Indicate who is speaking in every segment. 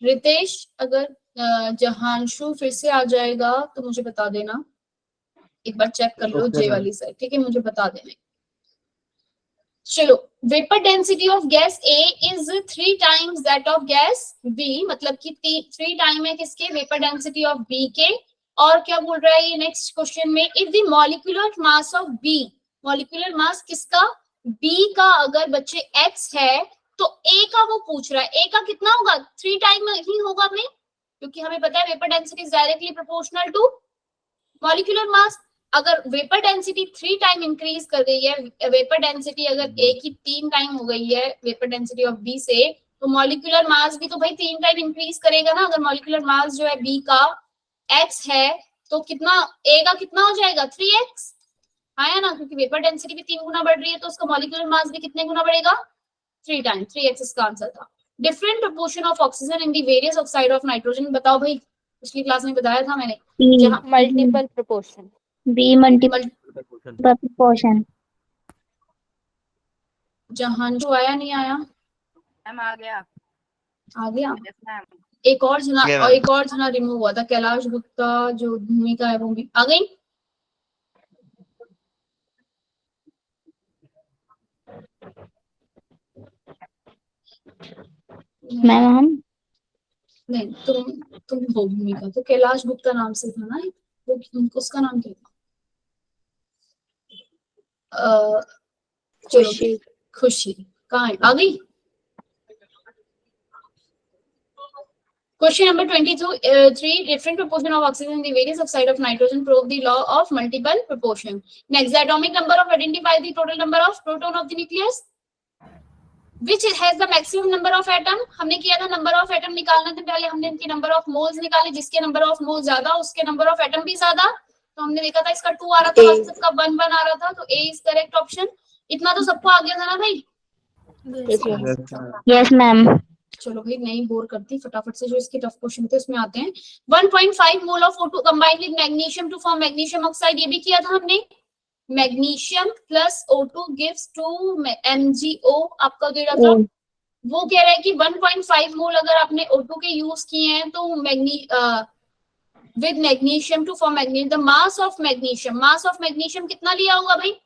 Speaker 1: रितेश, अगर जहांशु फिर से आ जाएगा तो मुझे बता देना, एक बार चेक कर लो जे वाली साइड, ठीक है, मुझे बता देना। चलो, vapour density of gas A is 3 times that of gas B, मतलब कि 3 टाइम है किसके, वेपर डेंसिटी ऑफ बी के। और क्या बोल रहा है ये नेक्स्ट क्वेश्चन में, if the molecular mass of B, molecular mass किसका, बी का, अगर बच्चे एक्स है तो ए का वो पूछ रहा है, ए का कितना होगा, 3 टाइम ही होगा में, क्योंकि हमें पता है vapour density is directly proportional to molecular mass. अगर वेपर डेंसिटी 3 टाइम इंक्रीज कर गई है, वेपर डेंसिटी अगर ए की 3 टाइम हो गई है वेपर डेंसिटी ऑफ बी से, तो मॉलिक्यूलर मास भी तो भाई 3 टाइम इंक्रीज करेगा ना। अगर मॉलिक्यूलर मास जो है बी का एक्स है तो कितना, ए का कितना हो जाएगा, 3x आया ना, क्योंकि वेपर डेंसिटी भी 3 गुना बढ़ रही है तो उसका मॉलिक्यूलर मास भी कितने गुना बढ़ेगा, 3 टाइम, 3x इसका आंसर था। Different proportion of oxygen in the various oxide of nitrogen, बताओ भाई, पिछली क्लास में बताया था मैंने, जहां
Speaker 2: multiple proportion,
Speaker 3: B multiple proportion.
Speaker 1: जहांशु आया नहीं आया,
Speaker 2: मैम आ गया,
Speaker 1: आ गया।
Speaker 2: Yes ma'am.
Speaker 1: एक और जना रिमूव हुआ था, कैलाश गुप्ता जो भूमिका है वो भी आ गई।
Speaker 3: मैम
Speaker 1: नहीं, तुम हो भूमिका, तो कैलाश गुप्ता नाम से था ना वो, उसका नाम क्या था, चलो खुशी कहाँ है, आ गई। Question number 22, 3 different proportion of oxygen in the various oxide of nitrogen prove the law of multiple proportion. Next, the atomic number of identify the total number of proton of the nucleus, which has the maximum number of atom. हमने किया था number of atom निकालना था, पहले हमने इनकी number of moles निकाले, जिसके number of moles ज्यादा उसके number of atom भी ज्यादा, तो हमने देखा था इसका 2 आ रहा था, वास्तव का 1 आ रहा था, तो A is correct option। इतना तो सबको आ गया था ना भाई,
Speaker 3: यस मैम।
Speaker 1: चलो भाई नहीं बोर करती, फटाफट से जो इसके टफ क्वेश्चन थे उसमें आते हैं। 1.5 mole of O2 combined with magnesium to form magnesium oxide, ये भी किया था हमने। Magnesium plus O2 gives 2 MgO आपका दे रहा था। वो कह रहा है कि 1.5 मोल अगर आपने O2 के यूज किए हैं तो with magnesium to form magnesium, the mass of magnesium कितना लिया होगा भाई,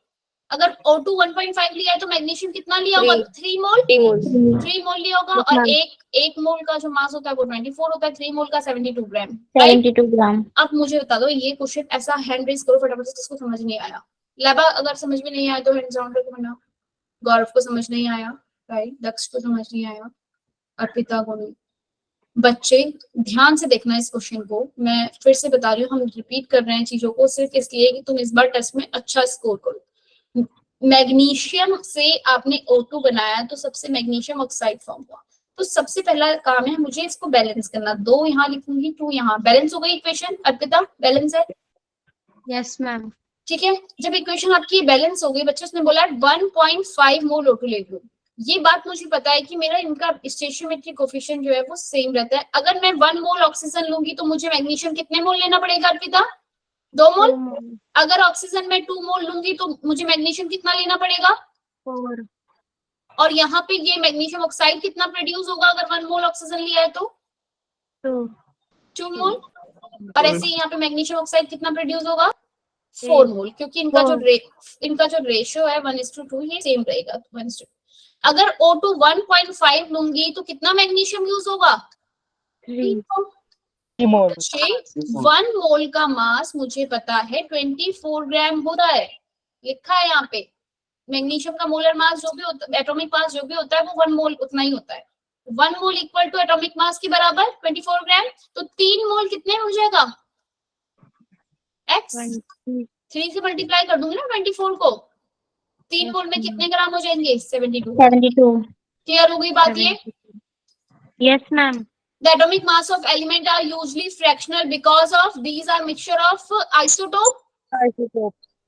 Speaker 1: अगर O2 1.5 लिया है तो मैग्नीशियम कितना लिया होगा, 3 मोल लिया होगा, और एक मोल का जो मास होता है वो 24 होता है, 3 मोल का 72 ग्राम,
Speaker 3: 72 ग्राम।
Speaker 1: अब मुझे बता दो ये क्वेश्चन ऐसा हैंड रेज करो फटाफट से जिसको समझ नहीं आया। लेबा अगर समझ में नहीं आया तो हैंड डाउन करके बनाओ। गौरव को समझ नहीं आया, राइट, दक्ष को समझ नहीं आया, अर्पिता को नहीं। बच्चे ध्यान से देखना इस क्वेश्चन को, मैं फिर से बता रही हूँ, हम रिपीट कर रहे हैं चीजों को सिर्फ इसलिए कि तुम इस बार टेस्ट में अच्छा स्कोर करो। मैग्नीशियम से आपने O2 बनाया तो सबसे मैग्नीशियम ऑक्साइड फॉर्म हुआ, तो सबसे पहला काम है मुझे इसको बैलेंस करना, 2 यहाँ लिखूंगी 2 यहाँ, बैलेंस हो गई इक्वेशन, अर्पिता बैलेंस है,
Speaker 3: यस मैम।
Speaker 1: ठीक है। जब इक्वेशन आपकी बैलेंस हो गई बच्चे, उसने बोला 1.5 मोल O2 ले लो, ये बात मुझे पता है कि मेरा इनका स्टेशियोमेट्रिक कोफिशिएंट जो है वो सेम रहता है। अगर मैं 1 मोल ऑक्सीजन लूंगी तो मुझे मैग्नीशियम कितने मोल लेना पड़ेगा अर्पिता, 2 मोल। अगर ऑक्सीजन में 2 मोल लूंगी तो मुझे मैग्नीशियम कितना लेना पड़ेगा,
Speaker 3: 4।
Speaker 1: और यहाँ पे ये मैग्नीशियम ऑक्साइड कितना प्रोड्यूस होगा अगर 1 मोल ऑक्सीजन लिया है तो 2 मोल, और ऐसे ही यहाँ पे मैग्नीशियम ऑक्साइड कितना प्रोड्यूस होगा 4 मोल, क्योंकि इनका जो रेशियो है 1:2 ये सेम रहेगा 1:2। अगर O2 1.5 लूंगी तो कितना मैग्नीशियम यूज होगा 3 मोल। 1 मोल का मास मुझे पता है 24 ग्राम होता है, लिखा है यहाँ पे। मैग्नीशियम का मोलर मास जो भी होता है, एटॉमिक मास जो भी होता है वो 1 मोल उतना ही होता है। 1 mole equal to atomic mass के बराबर 24 ग्राम, तो 3 मोल कितने हो जाएगा x, 3 से मल्टीप्लाई कर दूंगी ना 24 को, 3 मोल में कितने ग्राम हो जाएंगे 72। क्लियर हो गई बात ये,
Speaker 3: yes ma'am.
Speaker 1: The atomic mass of element are usually fractional because of these are mixture of isotope।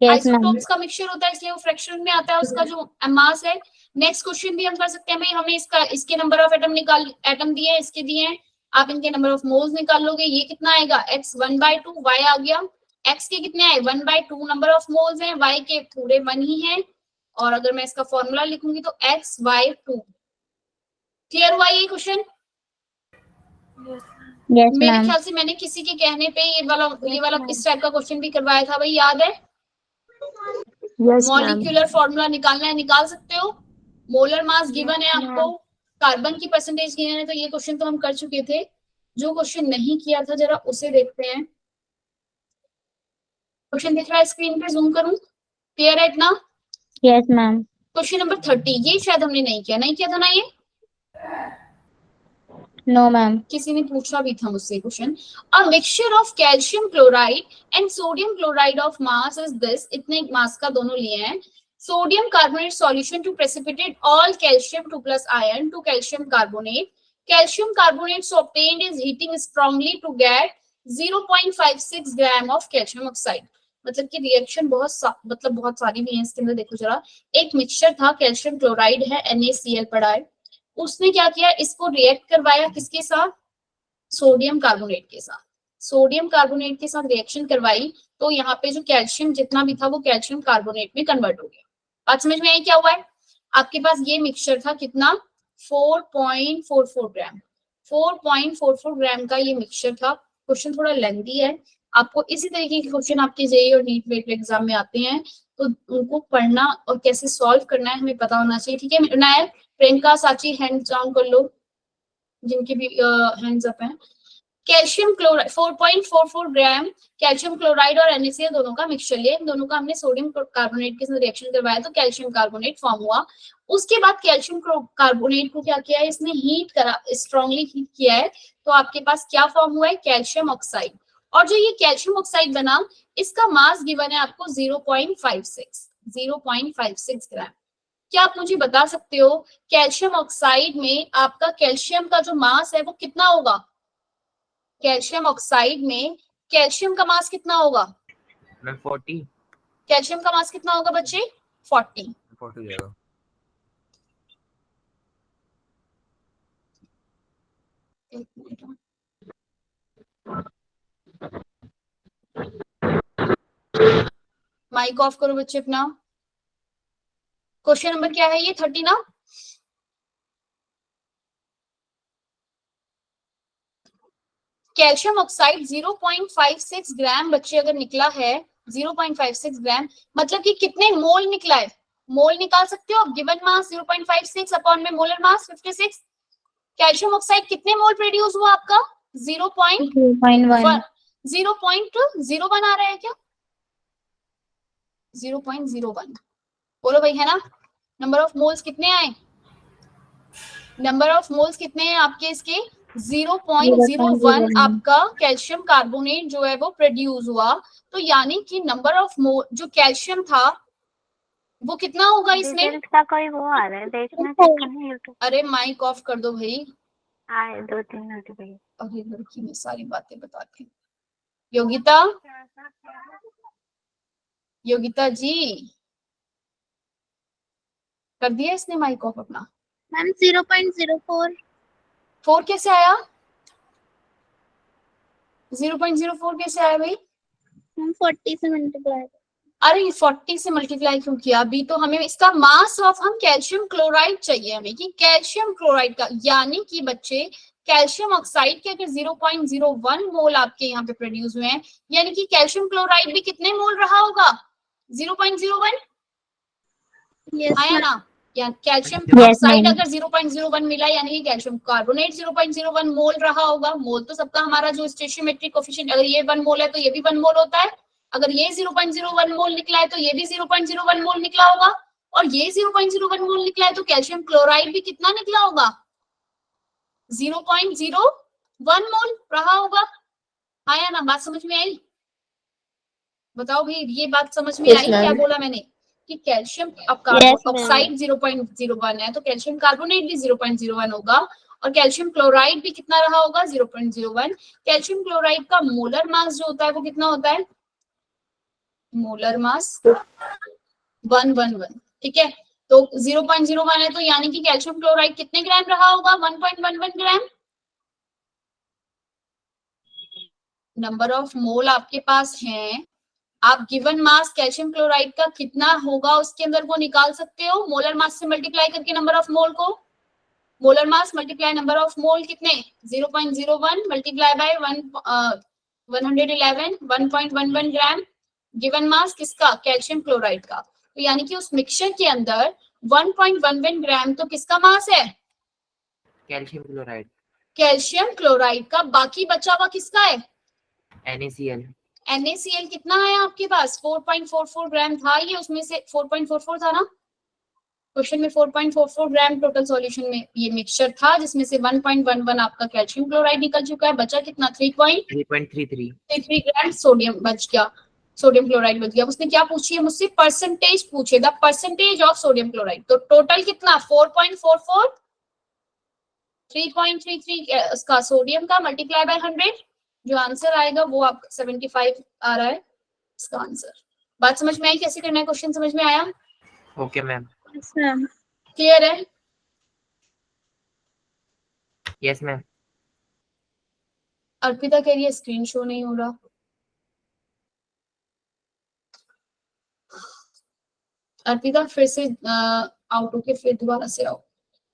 Speaker 1: isotopes का मिक्सचर होता है इसलिए वो फ्रैक्शनल में आता है उसका जो मास है। नेक्स्ट क्वेश्चन भी हम कर सकते हैं भाई, हमें इसके नंबर ऑफ एटम दिए हैं, इसके दिए हैं, आप इनके नंबर ऑफ मोल्स निकाल लोगे, ये कितना आएगा x 1/2, y आ गया, x के कितने आए 1/2 नंबर ऑफ मोल्स हैं, y के पूरे 1 ही हैं, और अगर मैं इसका फॉर्मूला लिखूंगी तो x/2। क्लियर हुआ ये क्वेश्चन,
Speaker 3: Yes,
Speaker 1: मेरे
Speaker 3: ma'am.
Speaker 1: ख्याल से मैंने किसी के कहने पे ये वाला इस टाइप का क्वेश्चन भी करवाया था भाई, याद है?
Speaker 3: Yes, ma'am.
Speaker 1: मॉलिक्यूलर फॉर्मूला निकालना है, निकाल सकते हो। मोलर मास गिवन है आपको, कार्बन की परसेंटेज गिवन है, तो ये क्वेश्चन तो हम कर चुके थे। जो क्वेश्चन नहीं किया था जरा उसे देखते हैं। क्वेश्चन दिख रहा है स्क्रीन पे, जूम करूं? क्लियर है इतना?
Speaker 3: Yes, ma'am.
Speaker 1: क्वेश्चन नंबर 30, ये शायद हमने नहीं किया था ना ये?
Speaker 3: No, ma'am.
Speaker 1: किसी ने पूछा भी था मुझसे question. A mixture of calcium chloride and sodium chloride of mass is this, इतने मास का दोनों लिए हैं। Sodium carbonate solution to precipitate all calcium 2 plus ion to calcium carbonate. Calcium carbonate so obtained is heating strongly to get 0.56 gram of calcium oxide. मतलब कि reaction बहुत सारी भी है इसके अंदर। देखो जरा, एक मिक्सचर था, कैल्शियम क्लोराइड है, NaCl पड़ा है, उसने क्या किया, इसको रिएक्ट करवाया किसके साथ? सोडियम कार्बोनेट के साथ। सोडियम कार्बोनेट के साथ रिएक्शन करवाई तो यहाँ पे जो कैल्शियम जितना भी था वो कैल्शियम कार्बोनेट में कन्वर्ट हो गया। बात समझ में आई क्या हुआ है? आपके पास ये मिक्सचर था कितना? 4.44 ग्राम। 4.44 ग्राम का ये मिक्सचर था। क्वेश्चन थोड़ा लेंथी है, आपको इसी तरीके के क्वेश्चन आपके जेईई और नीट वेट एग्जाम में आते हैं, तो उनको पढ़ना और कैसे सॉल्व करना है हमें पता होना चाहिए। ठीक है नायर, प्रियंका, साची, हैंड डाउन कर लो जिनके भी हैंड्स अप हैं। कैल्शियम क्लोराइड 4.44 ग्राम कैल्शियम क्लोराइड और NaCl दोनों का मिक्सचर लिया, इन दोनों का हमने सोडियम कार्बोनेट के साथ रिएक्शन करवाया तो कैल्शियम कार्बोनेट फॉर्म हुआ। उसके बाद कैल्शियम कार्बोनेट को क्या किया है इसने? हीट करा, स्ट्रांगली हीट किया है, तो आपके पास क्या फॉर्म हुआ है? Calcium oxide. और जो ये कैल्शियम ऑक्साइड बना, इसका मास गिवन है आपको 0.56 ग्राम। क्या आप मुझे बता सकते हो कैल्शियम ऑक्साइड में आपका कैल्शियम का जो मास है वो कितना होगा? कैल्शियम ऑक्साइड में कैल्शियम का मास कितना होगा?
Speaker 4: 40
Speaker 1: कैल्शियम का मास कितना होगा बच्चे? 40
Speaker 4: जाएगा।
Speaker 1: एक मिनट, माइक ऑफ करो बच्चे अपना। क्वेश्चन नंबर क्या है ये? 30 ना? कैल्शियम ऑक्साइड 0.56 ग्राम बच्चे अगर निकला है, 0.56 ग्राम मतलब कि कितने मोल निकला है? मोल निकाल सकते हो आप। गिवन मास 0.56 अपॉन में मोलर मास 56। कैल्शियम ऑक्साइड कितने मोल प्रोड्यूस हुआ आपका?
Speaker 3: 2.1.
Speaker 1: 0.01 आ रहा है क्या? 0.01 बोलो भाई, है ना? नंबर ऑफ मोल्स कितने आए? नंबर ऑफ मोल्स कितने हैं आपके इसके? 0.01 आपका कैल्शियम कार्बोनेट जो है वो प्रोड्यूस हुआ। तो यानी कि नंबर ऑफ मोल जो कैल्शियम था वो कितना होगा इसमें?
Speaker 3: रिजल्ट का कोई वो आ रहा है, देखना चाहिए यूट्यूब।
Speaker 1: अरे माइक ऑफ कर दो भाई।
Speaker 3: आए 2-3 नोटिफिकेशन।
Speaker 1: अरे लड़की में सारी बातें बताती। योगिता, योगिता जी कर दिया इसने माइक ऑफ अपना?
Speaker 3: मैम 0.04.
Speaker 1: 4 कैसे आया? 0.04 कैसे आया भाई?
Speaker 3: हम 40 से मल्टीप्लाई।
Speaker 1: अरे 40 से मल्टीप्लाई क्यों किया? अभी तो हमें इसका मास ऑफ हम कैल्शियम क्लोराइड चाहिए हमें, कि कैल्शियम क्लोराइड का, यानी कि बच्चे कैल्शियम ऑक्साइड के अगर 0.01 मोल आपके यहाँ पे प्रोड्यूस हुए हैं, यानी कि कैल्शियम क्लोराइड भी कितने मोल रहा होगा? 0.01 आया ना? या कैल्शियम ऑक्साइड अगर 0.01 मिला यानी कि कैल्शियम कार्बोनेट 0.01 मोल रहा होगा। मोल तो सबका हमारा जो स्टोइचियोमेट्रिक कोएफिशिएंट, अगर ये 1 मोल है तो ये भी 1 मोल होता है। अगर ये 0.01 मोल निकला है तो ये भी 0.01 मोल निकला होगा, और ये 0.01 मोल निकला है तो कैल्शियम क्लोराइड भी कितना निकला होगा? 0.01 मोल रहा होगा। आया ना? बात समझ में आई? बताओ भाई, ये बात समझ में आई? क्या बोला मैंने कि कैल्शियम ऑक्साइड 0.01 है तो कैल्शियम कार्बोनेट भी 0.01 होगा, और कैल्शियम क्लोराइड भी कितना रहा होगा? 0.01। कैल्शियम क्लोराइड का मोलर मास जो होता है वो कितना होता है? Molar mass 111। ठीक है, तो 0.01 है तो यानी कि कैल्शियम क्लोराइड कितने ग्राम रहा होगा? 1.11 ग्राम। नंबर ऑफ मोल आपके पास हैं, आप गिवन मास कैल्शियम क्लोराइड का कितना होगा उसके अंदर वो निकाल सकते हो मोलर मास से मल्टीप्लाई करके नंबर ऑफ मोल को। Molar mass multiply number of mole कितने 0.01 multiply by 111 1.11 gram. Given mass किसका कैल्शियम क्लोराइड का। तो यानी कि उस मिक्सचर के अंदर 1.11 ग्राम तो किसका मास है
Speaker 4: कैल्शियम क्लोराइड,
Speaker 1: कैल्शियम क्लोराइड का। बाकी बचा हुआ किसका है
Speaker 4: NaCl।
Speaker 1: NaCl कितना है आपके पास 4.44 ग्राम था ये, उसमें से 4.44 था ना क्वेश्चन में 4.44 ग्राम टोटल सॉल्यूशन में ये मिक्सचर था जिसमें से 1.11 आपका कैल्शियम क्लोराइड निकल चुका है। बचा कितना 3.33 ग्राम सोडियम बच गया, सोडियम क्लोराइड बच गया। उसने क्या पूछी है मुझसे परसेंटेज पूछे, the percentage of sodium chloride. तो टोटल कितना 4.44 3.33 उसका सोडियम का मल्टीप्लाई बाय 100, जो आंसर आएगा वो आप 75 आ रहा है इसका आंसर। बात समझ में आई कैसे करना है, क्वेश्चन समझ में आया?
Speaker 4: Okay ma'am.
Speaker 1: क्लियर है?
Speaker 4: Yes ma'am.
Speaker 1: अर्पिता कह रही है स्क्रीन शो नहीं हो रहा। अर्पिता फिर से आउट होके फिर दोबारा से आओ।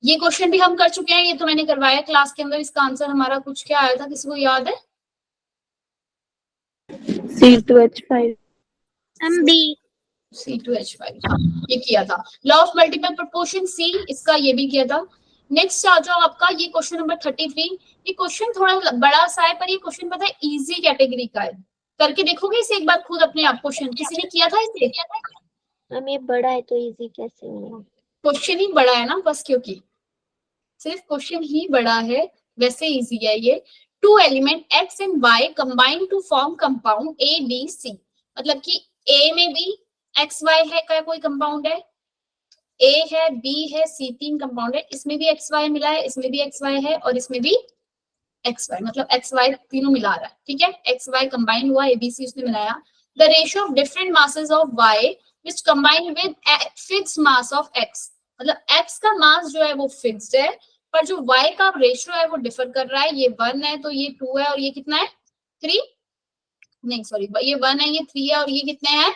Speaker 1: ये क्वेश्चन भी हम कर चुके हैं, ये तो मैंने करवाया क्लास के अंदर। इसका आंसर हमारा कुछ क्या आया था, किसी को याद है?
Speaker 3: C2H5 MB
Speaker 1: C2H5 हाँ ये किया था। Law of multiple proportion C, इसका ये भी किया था। नेक्स्ट आ जाओ आपका ये क्वेश्चन नंबर 33। ये क्वेश्चन थोड़ा बड़ा सा है पर ये क्वेश्चन पता है इजी कैटेगरी का है। करके देखोगे इसे एक बार खुद अपने आप। क्वेश्चन किसी ने किया था इसे?
Speaker 3: मैम ये बड़ा है तो इजी कैसे होगा?
Speaker 1: क्वेश्चन ही बड़ा है ना बस, क्योंकि सिर्फ क्वेश्चन ही बड़ा है वैसे इजी है ये। Two element X and Y combine to form compound ABC। मतलब कि A में भी XY है का कोई कंपाउंड है, A है B है C, 3 कंपाउंड है। इसमें भी XY मिला है, इसमें भी XY है और इसमें भी XY, मतलब XY तीनों मिला रहा है। ठीक है, XY कंबाइन हुआ, ABC उसने मिलाया। The ratio of different masses of Y which combine with fixed mass of X। मतलब X का मास जो है वो फिक्स्ड है पर जो Y का रेशियो है वो डिफर कर रहा है। ये 1 है तो ये 2 है और ये कितना है 3, नहीं सॉरी ये 1 है ये 3 है और ये कितने हैं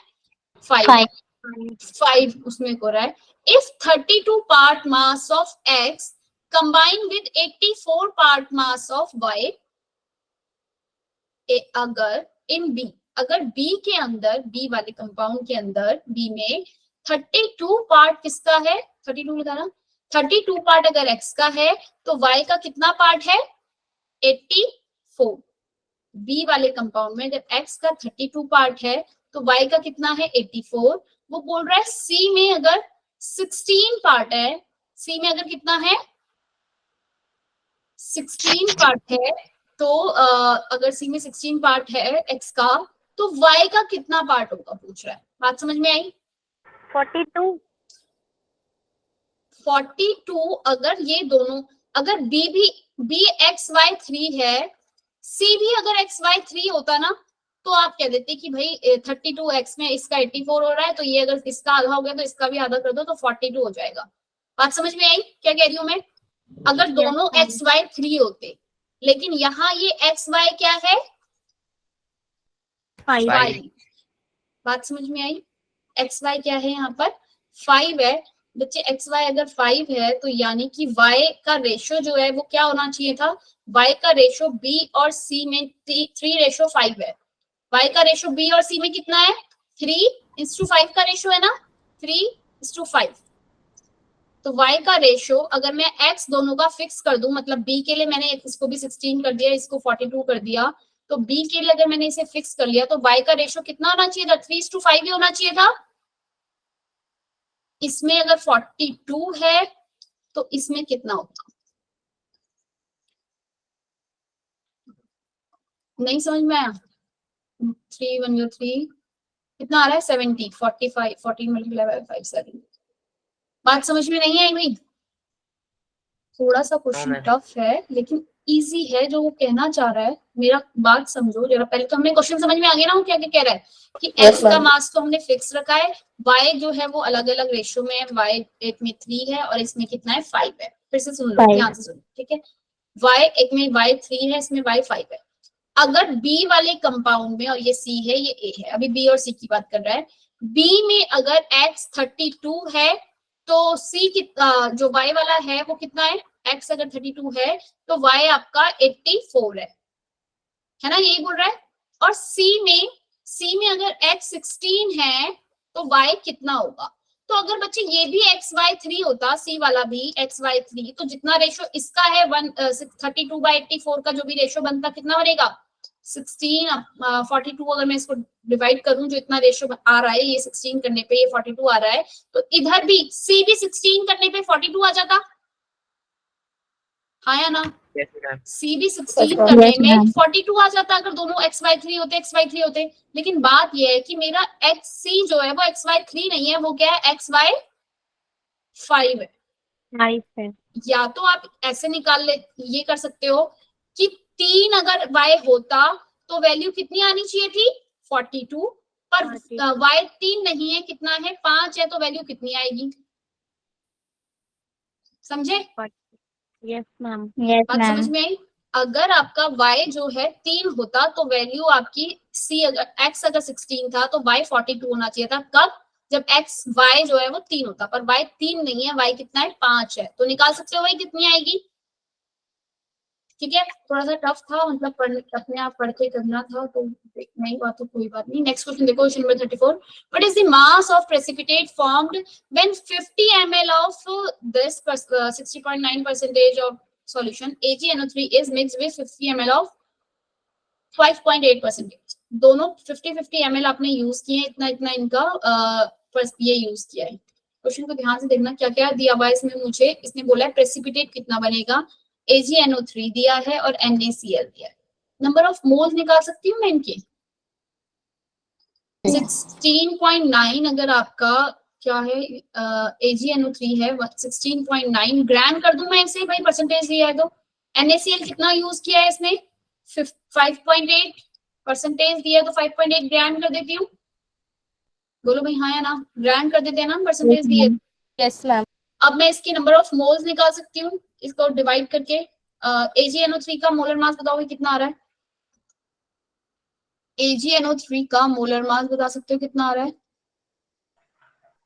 Speaker 1: 5 उसमें हो रहा है। If 32 part mass of X combine with 84 part mass of Y, अगर इन B, अगर B के अंदर, B वाले कंपाउंड के अंदर B में 32 पार्ट किसका है, 32 लिखा ना, 32 पार्ट अगर X का है तो Y का कितना पार्ट है 84। B वाले कंपाउंड में जब X का 32 पार्ट है तो Y का कितना है 84। वो बोल रहा है C में अगर 16 पार्ट है, C में अगर कितना है 16 पार्ट है तो अगर C में 16 पार्ट है X का तो Y का कितना पार्ट होगा पूछ रहा है। बात समझ में आई? 42 अगर ये दोनों, अगर B XY 3 है, C भी अगर XY 3 होता ना तो आप कह देते कि भाई 32X में इसका 84 हो रहा है तो ये अगर इसका आधा हो गया तो इसका भी आधा कर दो तो 42 हो जाएगा। बात समझ में आई क्या कह रही हूँ मैं? अगर दोनों XY 3 होते, लेकिन यहाँ ये XY क्या है 5। बात समझ में आई? XY क्या है यहाँ पर 5 है बच्चे। XY अगर 5 है तो यानी कि Y का रेशियो जो है वो क्या होना चाहिए था, Y का रेशियो B और C में 3:5 है। Y का रेशियो B और C में कितना है 3:5 का रेशियो है ना, 3:5। तो Y का रेशियो अगर मैं X दोनों का फिक्स कर दूं, मतलब B के लिए मैंने इसको भी 16 कर दिया, इसको 42 कर दिया, तो B के लिए अगर मैंने इसे फिक्स कर लिया तो Y का रेशियो कितना होना चाहिए था 3:5 ही होना चाहिए था। इसमें अगर 42 है तो इसमें कितना होगा, नहीं समझ में आया? 3 1 3 कितना आ रहा है 70, 45 14 मल्टीप्लाई बाय 5 7। बात समझ में नहीं आई भाई? थोड़ा सा क्वेश्चन टफ है लेकिन इजी है जो वो कहना चाह रहा है। मेरा बात समझो जरा, पहले तो हमें क्वेश्चन समझ में आ गया ना वो क्या क्या कह रहा है कि X का मास तो हमने फिक्स रखा है, Y जो है वो अलग अलग रेशियो में है, Y एक में 3 है और इसमें कितना है 5 है। फिर से सुन लो, ध्यान से सुनो, ठीक है। Y एक में Y 3 है, इसमें Y 5 है। अगर B वाले कंपाउंड में, और ये C है ये A है, अभी B और C की बात कर रहा है, B में अगर X 32 है तो C जो Y वाला है वो कितना है x अगर 32 है तो y आपका 84 है ना, यही बोल रहा है। और C में अगर x 16 है तो y कितना होगा। तो अगर बच्चे ये भी xy3 होता, C वाला भी xy3, तो जितना रेशो इसका है 32/84 का जो भी रेशो बनता कितना बनेगा 16 42। अगर मैं इसको डिवाइड करूं, जो इतना रेशो आ रहा है ये 16 करने पे ये 42 आ रहा है, तो इधर भी C भी 16 करने पे 42 आ जाता, हाँ या ना।
Speaker 4: Yes, ma'am.
Speaker 1: C भी 16 करने में 42 आ जाता अगर दोनों xy3 होते। लेकिन बात यह है कि मेरा xc जो है वो xy3 नहीं है, वो क्या है xy5 है। या तो आप ऐसे निकाल ले, ये कर सकते हो कि 3 अगर y होता तो वैल्यू कितनी आनी चाहिए थी 42, पर y 3 नहीं है, कितना है 5 है, तो वैल्यू कितनी आएगी, समझे।
Speaker 3: Yes ma'am.
Speaker 1: बात समझ में आई। अगर आपका y जो है 3 होता तो वैल्यू आपकी c अगर x अगर 16 था तो y 42 होना चाहिए था। कब, जब x y जो है वो 3 होता, पर y 3 नहीं है, y कितना है 5 है, तो निकाल सकते हो y कितनी आएगी। ठीक है, थोड़ा सा टफ था, मतलब अपने आप पढ़ के करना था, तो नहीं हुआ तो कोई बात नहीं। नेक्स्ट क्वेश्चन देखो, question number 34। What is the mass of precipitate formed when 50 ml of this 60.9% of solution AgNO3 is mixed with 50 ml of 5.8%। दोनों 50-50 ml आपने यूज किए हैं, इतना इनका ये यूज किया है। क्वेश्चन को ध्यान से देखना क्या क्या दिया हुआ है इसमें मुझे। इसने बोला है प्रेसिपिटेट कितना बनेगा, AgNO3 दिया है और NaCl दिया है। नंबर ऑफ मोल्स निकाल सकती हूँ मैं इनके। 16.9 अगर आपका क्या है AgNO3 है 16.9 ग्राम कर दूं मैं इसे, भाई परसेंटेज दिया है तो। NaCl कितना यूज किया है इसने 5.8 परसेंटेज दिया है, तो 5.8 ग्राम कर देती हूँ। बोलो भाई हाँ या ना, ग्राम कर देते हैं ना, परसेंटेज दिए।
Speaker 2: Yes ma'am.
Speaker 1: अब मैं इसकी नंबर ऑफ मोल्स निकाल सकती हूँ इसको डिवाइड करके। AgNO3 का मोलर मास बताओगे कितना आ रहा है, AgNO3 का मोलर मास बता सकते हो कितना आ रहा है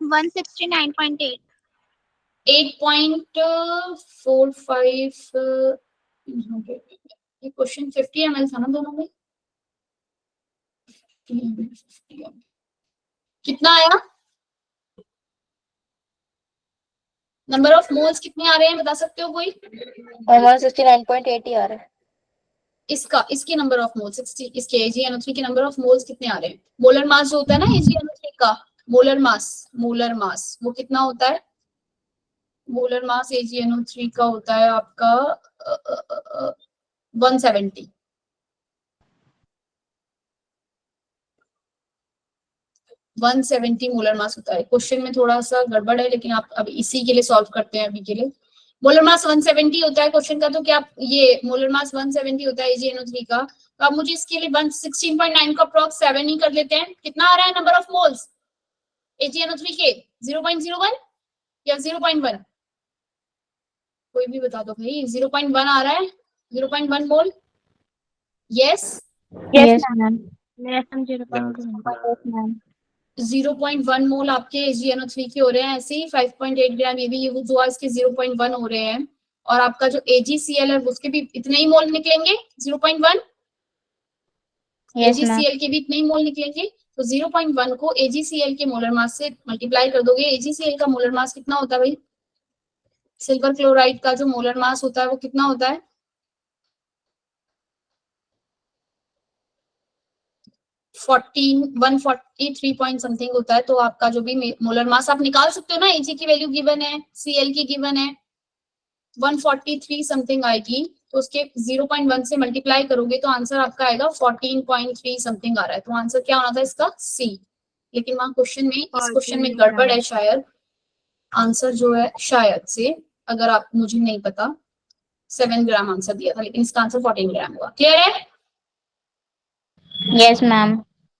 Speaker 3: 169.8।
Speaker 1: 8.45। ये क्वेश्चन 50 ml था ना दोनों में, 50 ml कितना आया, नंबर ऑफ मोल्स कितने आ रहे हैं बता सकते हो कोई।
Speaker 2: 169.8 ही आ रहा है।
Speaker 1: इसके नंबर ऑफ मोल्स 60, इसके AgNO3 के नंबर ऑफ मोल्स कितने आ रहे हैं। मोलर मास जो होता है ना AgNO3 का, मोलर मास वो कितना होता है, मोलर मास AgNO3 का होता है आपका 170। 170 मोलर मास होता है। क्वेश्चन में थोड़ा सा गड़बड़ है, लेकिन आप अब इसी के लिए सॉल्व करते हैं अभी के लिए। मोलर मास 170 होता है क्वेश्चन का, तो क्या आप ये मोलर मास 170 होता है AgNO3 का, तो आप मुझे इसके लिए 16.9 का अप्रॉक्स 7 ही कर लेते हैं। कितना आ रहा है नंबर ऑफ मोल्स AgNO3 के 0.01 या 0.1, कोई भी बता दो भाई। 0.1 आ रहा है, 0.1 मोल। Yes
Speaker 3: ma'am. मेरा सम
Speaker 1: 0.1 मोल आपके AgNO3 के हो रहे हैं। ऐसे ही 5.8 ग्राम ये भी जो इसके 0.1 हो रहे हैं, और आपका जो AgCl है उसके भी इतने ही मोल निकलेंगे 0.1। AgCl के भी इतने ही मोल निकलेंगे, तो 0.1 को AgCl के मोलर मास से मल्टीप्लाई कर दोगे। AgCl का मोलर मास कितना होता है भाई, सिल्वर क्लोराइड का जो मोलर मास होता है वो कितना होता है 143 पॉइंट समथिंग होता है। तो आपका जो भी मोलर मास आप निकाल सकते हो ना, Ag की वैल्यू गिवन है, Cl की गिवन है, 143 समथिंग आएगी, तो उसके 0.1 से मल्टीप्लाई करोगे तो आंसर आपका आएगा 14.3 समथिंग आ रहा है। तो आंसर क्या होना था इसका C। लेकिन वहां क्वेश्चन में, इस क्वेश्चन में गड़बड़ है शायद, आंसर जो है शायद से, अगर आप मुझे नहीं पता, 7 ग्राम आंसर दिया था, लेकिन इसका आंसर 14 ग्राम हुआ। क्लियर है।
Speaker 3: Yes ma'am.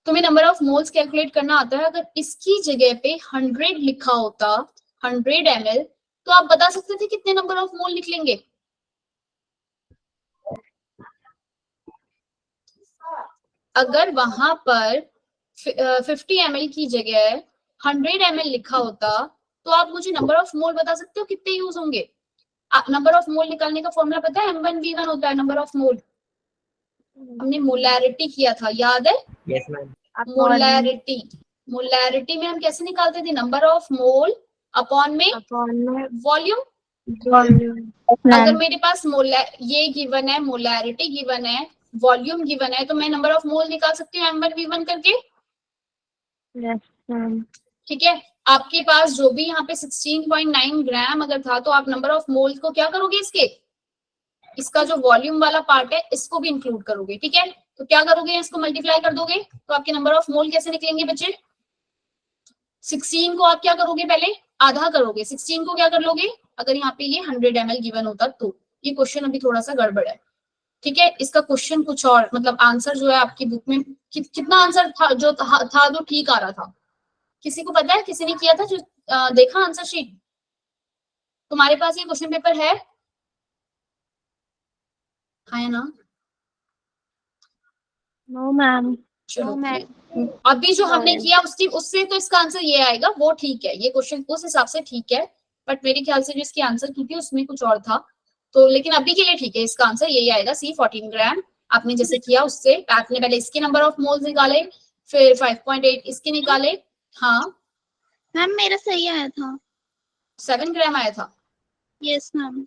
Speaker 1: तुम्हें नंबर ऑफ मोल्स कैलकुलेट करना आता है। अगर इसकी जगह पे 100 लिखा होता, 100 ml, तो आप बता सकते थे कितने नंबर ऑफ मोल निकलेंगे। अगर वहां पर 50 ml की जगह 100 ml लिखा होता, तो आप मुझे नंबर ऑफ मोल बता सकते हो कितने यूज होंगे। नंबर ऑफ मोल निकालने का फॉर्मूला पता है? M1V1 होता है नंबर ऑफ मोल। हमने मोलैरिटी किया था, याद है?
Speaker 4: Yes, ma'am.
Speaker 1: मोलैरिटी, मोलैरिटी में हम कैसे निकालते थे? नंबर ऑफ मोल अपॉन में वॉल्यूम। अगर मेरे पास ये गिवन है, मोलैरिटी गिवन है, वॉल्यूम गिवन है, तो मैं नंबर ऑफ मोल निकाल सकती हूँ M1V1 करके। ठीक है, आपके पास जो भी यहाँ पे 16.9 ग्राम अगर था, तो आप नंबर ऑफ मोल को क्या करोगे? इसका जो वॉल्यूम वाला पार्ट है इसको भी इंक्लूड करोगे। ठीक है, तो क्या करोगे? इसको मल्टीप्लाई कर दोगे तो आपके नंबर ऑफ मोल कैसे निकलेंगे बच्चे? 16 को आप क्या करोगे? पहले आधा करोगे। 16 को क्या कर लोगे? अगर यहाँ पे ये 100 ml गिवन होता तो। ये क्वेश्चन अभी थोड़ा सा गड़बड़ है। ठीक है, इसका क्वेश्चन कुछ और, मतलब आंसर जो है आपकी बुक में कितना आंसर था जो था जो ठीक आ रहा था? किसी को पता है? किसी ने किया था जो देखा आंसर शीट? तुम्हारे पास ये क्वेश्चन पेपर है? है ना?
Speaker 3: No ma'am.
Speaker 1: चलो अभी जो हमने किया उससे तो इसका आंसर ये आएगा, वो ठीक है, ये क्वेश्चन उस हिसाब से ठीक है, बट मेरे ख्याल से जो इसकी आंसर की थी उसमें कुछ और था, तो लेकिन अभी के लिए ठीक है, इसका आंसर यही आएगा। C 14 ग्राम आपने जैसे किया उससे आपने पहले इसके नंबर ऑफ मोल्स निकाले, फिर 5.8 इसके निकाले। हाँ
Speaker 5: मैम मेरा सही आया था।
Speaker 1: 7 ग्राम आया था।
Speaker 5: Yes ma'am.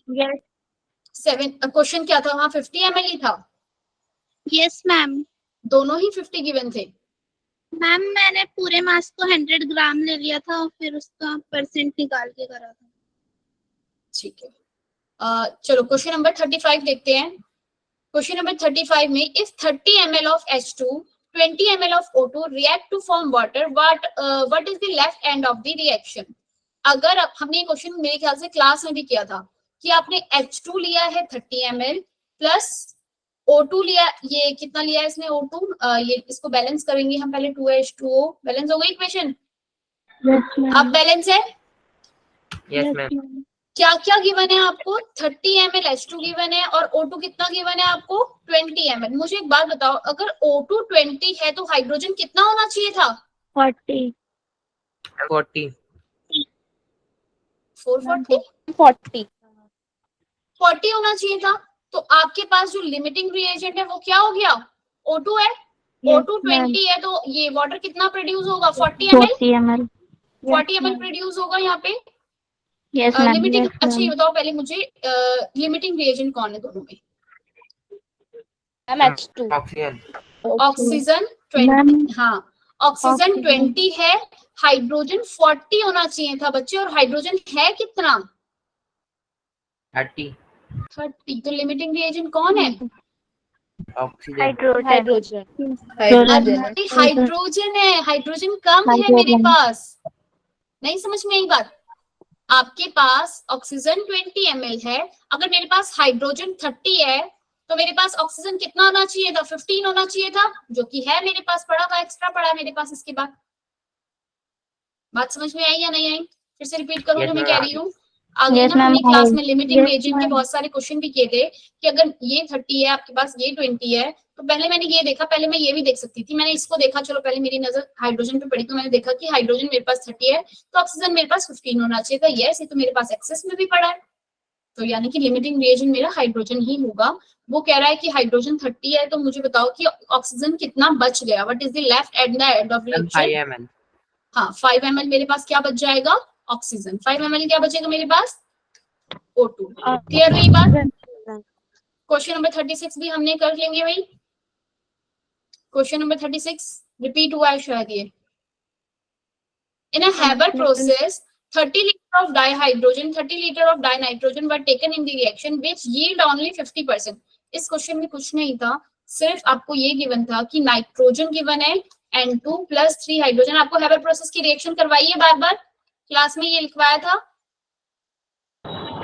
Speaker 1: 7 क्वेश्चन क्या था वहाँ? 50 ml ही था।
Speaker 5: Yes ma'am.
Speaker 1: दोनों ही 50 गिवन थे।
Speaker 5: मैम मैंने पूरे मास को 100 ग्राम ले लिया था और फिर उसका परसेंट निकाल के करा था।
Speaker 1: ठीक है, चलो क्वेश्चन नंबर 35 देखते हैं। क्वेश्चन नंबर 35 में if 30 ml of H2 20 ml of O2 react to form water, what is the left end of the reaction? अगर हमने ये क्वेश्चन मेरे ख्याल से क्लास में भी किया था कि आपने H2 लिया है 30 ml प्लस O2 लिया, ये कितना लिया है इसने O2, ये इसको बैलेंस करेंगे हम पहले, 2H2O बैलेंस हो गई इक्वेशन। अब बैलेंस है।
Speaker 4: Yes, ma'am.
Speaker 1: क्या क्या गिवन है आपको? 30 ml H2 गिवन है और O2 कितना गिवन है आपको? 20 ml। मुझे एक बात बताओ, अगर O2 20 है तो हाइड्रोजन कितना होना चाहिए था?
Speaker 3: 40
Speaker 1: होना चाहिए था। तो आपके पास जो लिमिटिंग रिएजेंट है वो क्या हो गया? O2 है। O2 20 है तो ये वाटर कितना प्रोड्यूस होगा? 40 ml 40 ml प्रोड्यूस होगा यहाँ पे। लिमिटिंग, अच्छा ये बताओ पहले मुझे लिमिटिंग रिएजेंट कौन है दोनों में?
Speaker 2: H2
Speaker 1: oxygen 20। हाँ ऑक्सीजन 20 है, हाइड्रोजन 40 होना चाहिए था बच्चे, और हाइड्रोजन है कितना? 30। तो लिमिटिंग रिएजेंट कौन है?
Speaker 4: ऑक्सीजन।
Speaker 2: हाइड्रोजन
Speaker 1: है। हाइड्रोजन कम है मेरे पास। नहीं समझ में आई बात? आपके पास ऑक्सीजन 20 ml है, अगर मेरे पास हाइड्रोजन 30 है तो मेरे पास ऑक्सीजन कितना होना चाहिए था? 15 होना चाहिए था, जो कि है मेरे पास, पड़ा हुआ एक्स्ट्रा पड़ा है मेरे पास। इसके बाद बात समझ में आई या नहीं आई? फिर से रिपीट करूँ जो मैं कह रही हूँ। आगे ना हमने क्लास में लिमिटिंग रिएजेंट के बहुत सारे क्वेश्चन भी किए थे कि अगर ये 30 है आपके पास, ये 20 है, तो पहले मैंने ये देखा, पहले मैं ये भी देख सकती थी, मैंने इसको देखा, चलो पहले मेरी नजर हाइड्रोजन पे पड़ी तो मैंने देखा कि हाइड्रोजन मेरे पास 30 है तो ऑक्सीजन मेरे पास 15 होना चाहिए था। यस, ये तो मेरे पास एक्सेस में भी पड़ा है, तो यानी कि लिमिटिंग रिएजेंट मेरा हाइड्रोजन ही होगा। वो कह रहा है कि हाइड्रोजन 30 है, तो मुझे बताओ कि ऑक्सीजन कितना बच गया? What is the left at the end of reaction?
Speaker 4: 5 ml।
Speaker 1: हाँ 5 ml मेरे पास क्या बच जाएगा? ऑक्सीजन। 5 ml क्या बचेगा मेरे पास? O2। क्लियर हुई बात? क्वेश्चन नंबर 36 भी हमने कर लेंगे भाई। क्वेश्चन नंबर 36 रिपीट हुआ है शायद ये। इन अ Haber process 30 liter of dihydrogen 30 liter of dinitrogen were taken in the reaction which yield only 50%। इस क्वेश्चन में कुछ नहीं था, सिर्फ आपको ये गिवन था कि नाइट्रोजन गिवन है N2 प्लस 3 हाइड्रोजन। आपको Haber प्रोसेस की रिएक्शन करवाई है बार बार, क्लास में ये लिखवाया था।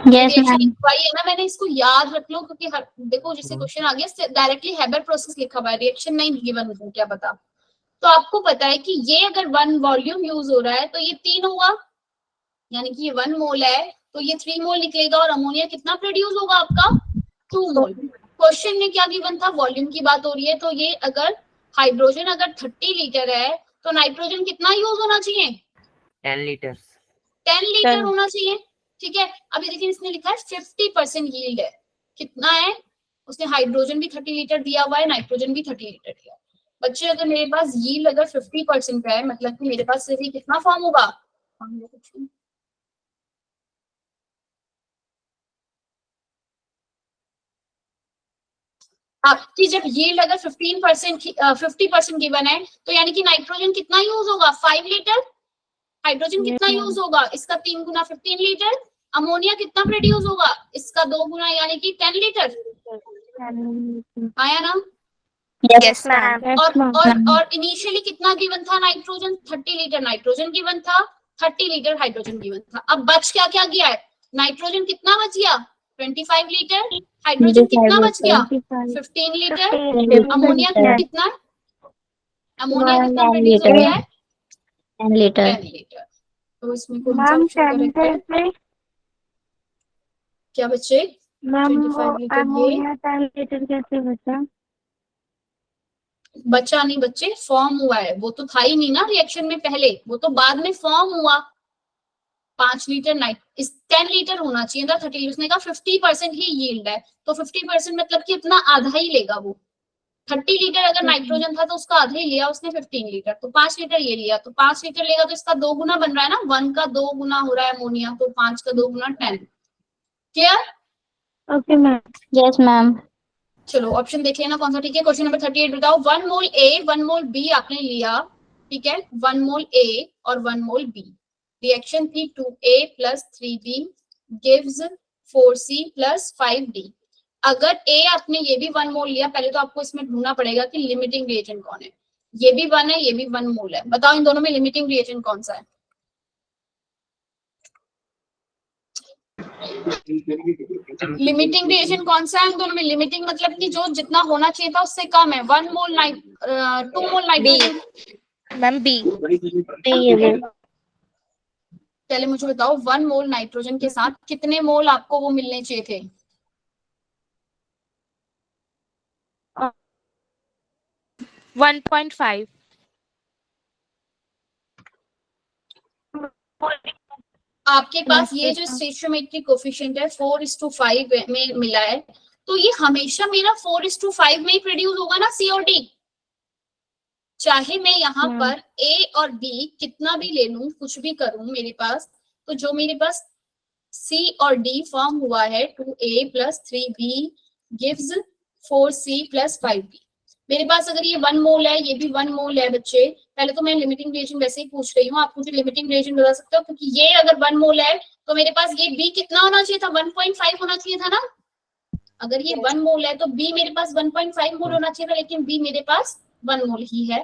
Speaker 1: रिएक्शन लिखवाई है ना मैंने, इसको याद रख लो, क्योंकि देखो जैसे क्वेश्चन आ गया डायरेक्टली Haber प्रोसेस लिखा हुआ है, रिएक्शन नहीं गिवन हो, क्या पता। तो आपको पता है कि ये अगर 1 वॉल्यूम यूज हो रहा है तो ये 3 होगा, यानी कि ये 1 मोल है तो ये 3 मोल निकलेगा, और अमोनिया कितना प्रोड्यूस होगा आपका? 2 मोल। क्वेश्चन में क्या गिवन था? वॉल्यूम की बात हो रही है, तो ये अगर हाइड्रोजन अगर 30 लीटर है तो नाइट्रोजन कितना यूज होना चाहिए?
Speaker 4: 10 लीटर।
Speaker 1: 10 लीटर होना चाहिए। ठीक है, अभी देखिए इसने लिखा है 50% यील्ड है, कितना है, उसने हाइड्रोजन भी 30 लीटर दिया हुआ है, नाइट्रोजन भी 30 लीटर दिया है। बच्चे अगर मेरे पास यील्ड अगर 50% का है, मतलब कि मेरे पास सिर्फ कितना फॉर्म होगा, आपकी जब यील्ड अगर 50% गिवन है, तो यानी कि नाइट्रोजन कितना यूज होगा, 5 लीटर, हाइड्रोजन कितना यूज होगा, इसका 3 गुना 15 लीटर, अमोनिया कितना प्रोड्यूस होगा, इसका 2 गुना यानी कि 10 लीटर। आया ना?
Speaker 2: Yes ma'am.
Speaker 1: और इनिशियली कितना गिवन था, नाइट्रोजन 30 लीटर नाइट्रोजन गिवन था, 30 लीटर हाइड्रोजन गिवन था। अब बच क्या क्या गया है, नाइट्रोजन कितना बच गया 25 लीटर, हाइड्रोजन कितना बच गया 15 लीटर, अमोनिया कितना, अमोनिया कितना प्रोड्यूस हो गया है
Speaker 2: 10 लीटर।
Speaker 1: 10 लीटर। तो इसमें कौन सा
Speaker 3: मैम
Speaker 1: ऑप्शन करेक्ट है, क्या बच्चे,
Speaker 3: मैम
Speaker 1: 25 लीटर ये
Speaker 3: अमोनिया 10 लीटर कैसे बचा?
Speaker 1: बचा नहीं बच्चे, फॉर्म हुआ है, वो तो था ही नहीं ना रिएक्शन में पहले, वो तो बाद में फॉर्म हुआ। 5 लीटर नाइट इस 10 लीटर होना चाहिए था 30, उसने कहा 50% ही यील्ड है, तो 50% मतलब कि अपना आधा ही लेगा वो। 30 लीटर अगर नाइट्रोजन था तो उसका आधा ही लिया उसने 15 लीटर, तो 5 लीटर ये लिया, तो 5 लीटर लेगा तो इसका 2 गुना बन रहा है ना, 1 का 2 गुना हो रहा है अमोनिया, तो 5 का 2 गुना 10। Clear?
Speaker 3: Okay ma'am.
Speaker 2: Yes ma'am.
Speaker 1: चलो ऑप्शन देख लेना कौन सा ठीक है। क्वेश्चन नंबर 38 बताओ, 1 मोल ए 1 मोल बी आपने लिया, ठीक है, 1 मोल ए और 1 मोल बी, रिएक्शन थी 2A + 3B gives 4C + 5D। अगर ए आपने ये भी 1 मोल लिया, पहले तो आपको इसमें ढूंढना पड़ेगा कि लिमिटिंग रिएजेंट कौन है, ये भी 1 है ये भी 1 मोल है, बताओ इन दोनों में लिमिटिंग रिएजेंट कौन सा है। लिमिटिंग रिएजेंट कौन सा है इन दोनों में, लिमिटिंग मतलब कि जो जितना होना चाहिए था उससे कम है, 1 mole 2 mole nitrogen.
Speaker 2: Ma'am B.
Speaker 1: पहले मुझे बताओ 1 मोल नाइट्रोजन के साथ कितने मोल आपको वो मिलने चाहिए थे,
Speaker 2: 1.5।
Speaker 1: आपके पास ये जो स्टेशियोमेट्रिक कोफिशिएंट है 4:5 में मिला है, तो ये हमेशा मेरा 4:5 में ही प्रोड्यूस होगा ना सी और डी, चाहे मैं यहाँ पर ए और बी कितना भी ले लूं, कुछ भी करूं मेरे पास, तो जो मेरे पास सी और डी फॉर्म हुआ है 2A + 3B gives 4C + 5B। मेरे पास अगर ये 1 मोल है, ये भी 1 मोल है बच्चे, पहले तो मैं लिमिटिंग रिएजेंट वैसे ही पूछ रही हूँ, आप मुझे लिमिटिंग रिएजेंट बता सकते हो, क्योंकि ये अगर 1 मोल है तो मेरे पास ये B कितना होना चाहिए था, 1.5 होना चाहिए था ना। अगर ये 1 मोल है तो B मेरे पास 1.5 मोल होना चाहिए था, लेकिन B मेरे पास 1 मोल ही है,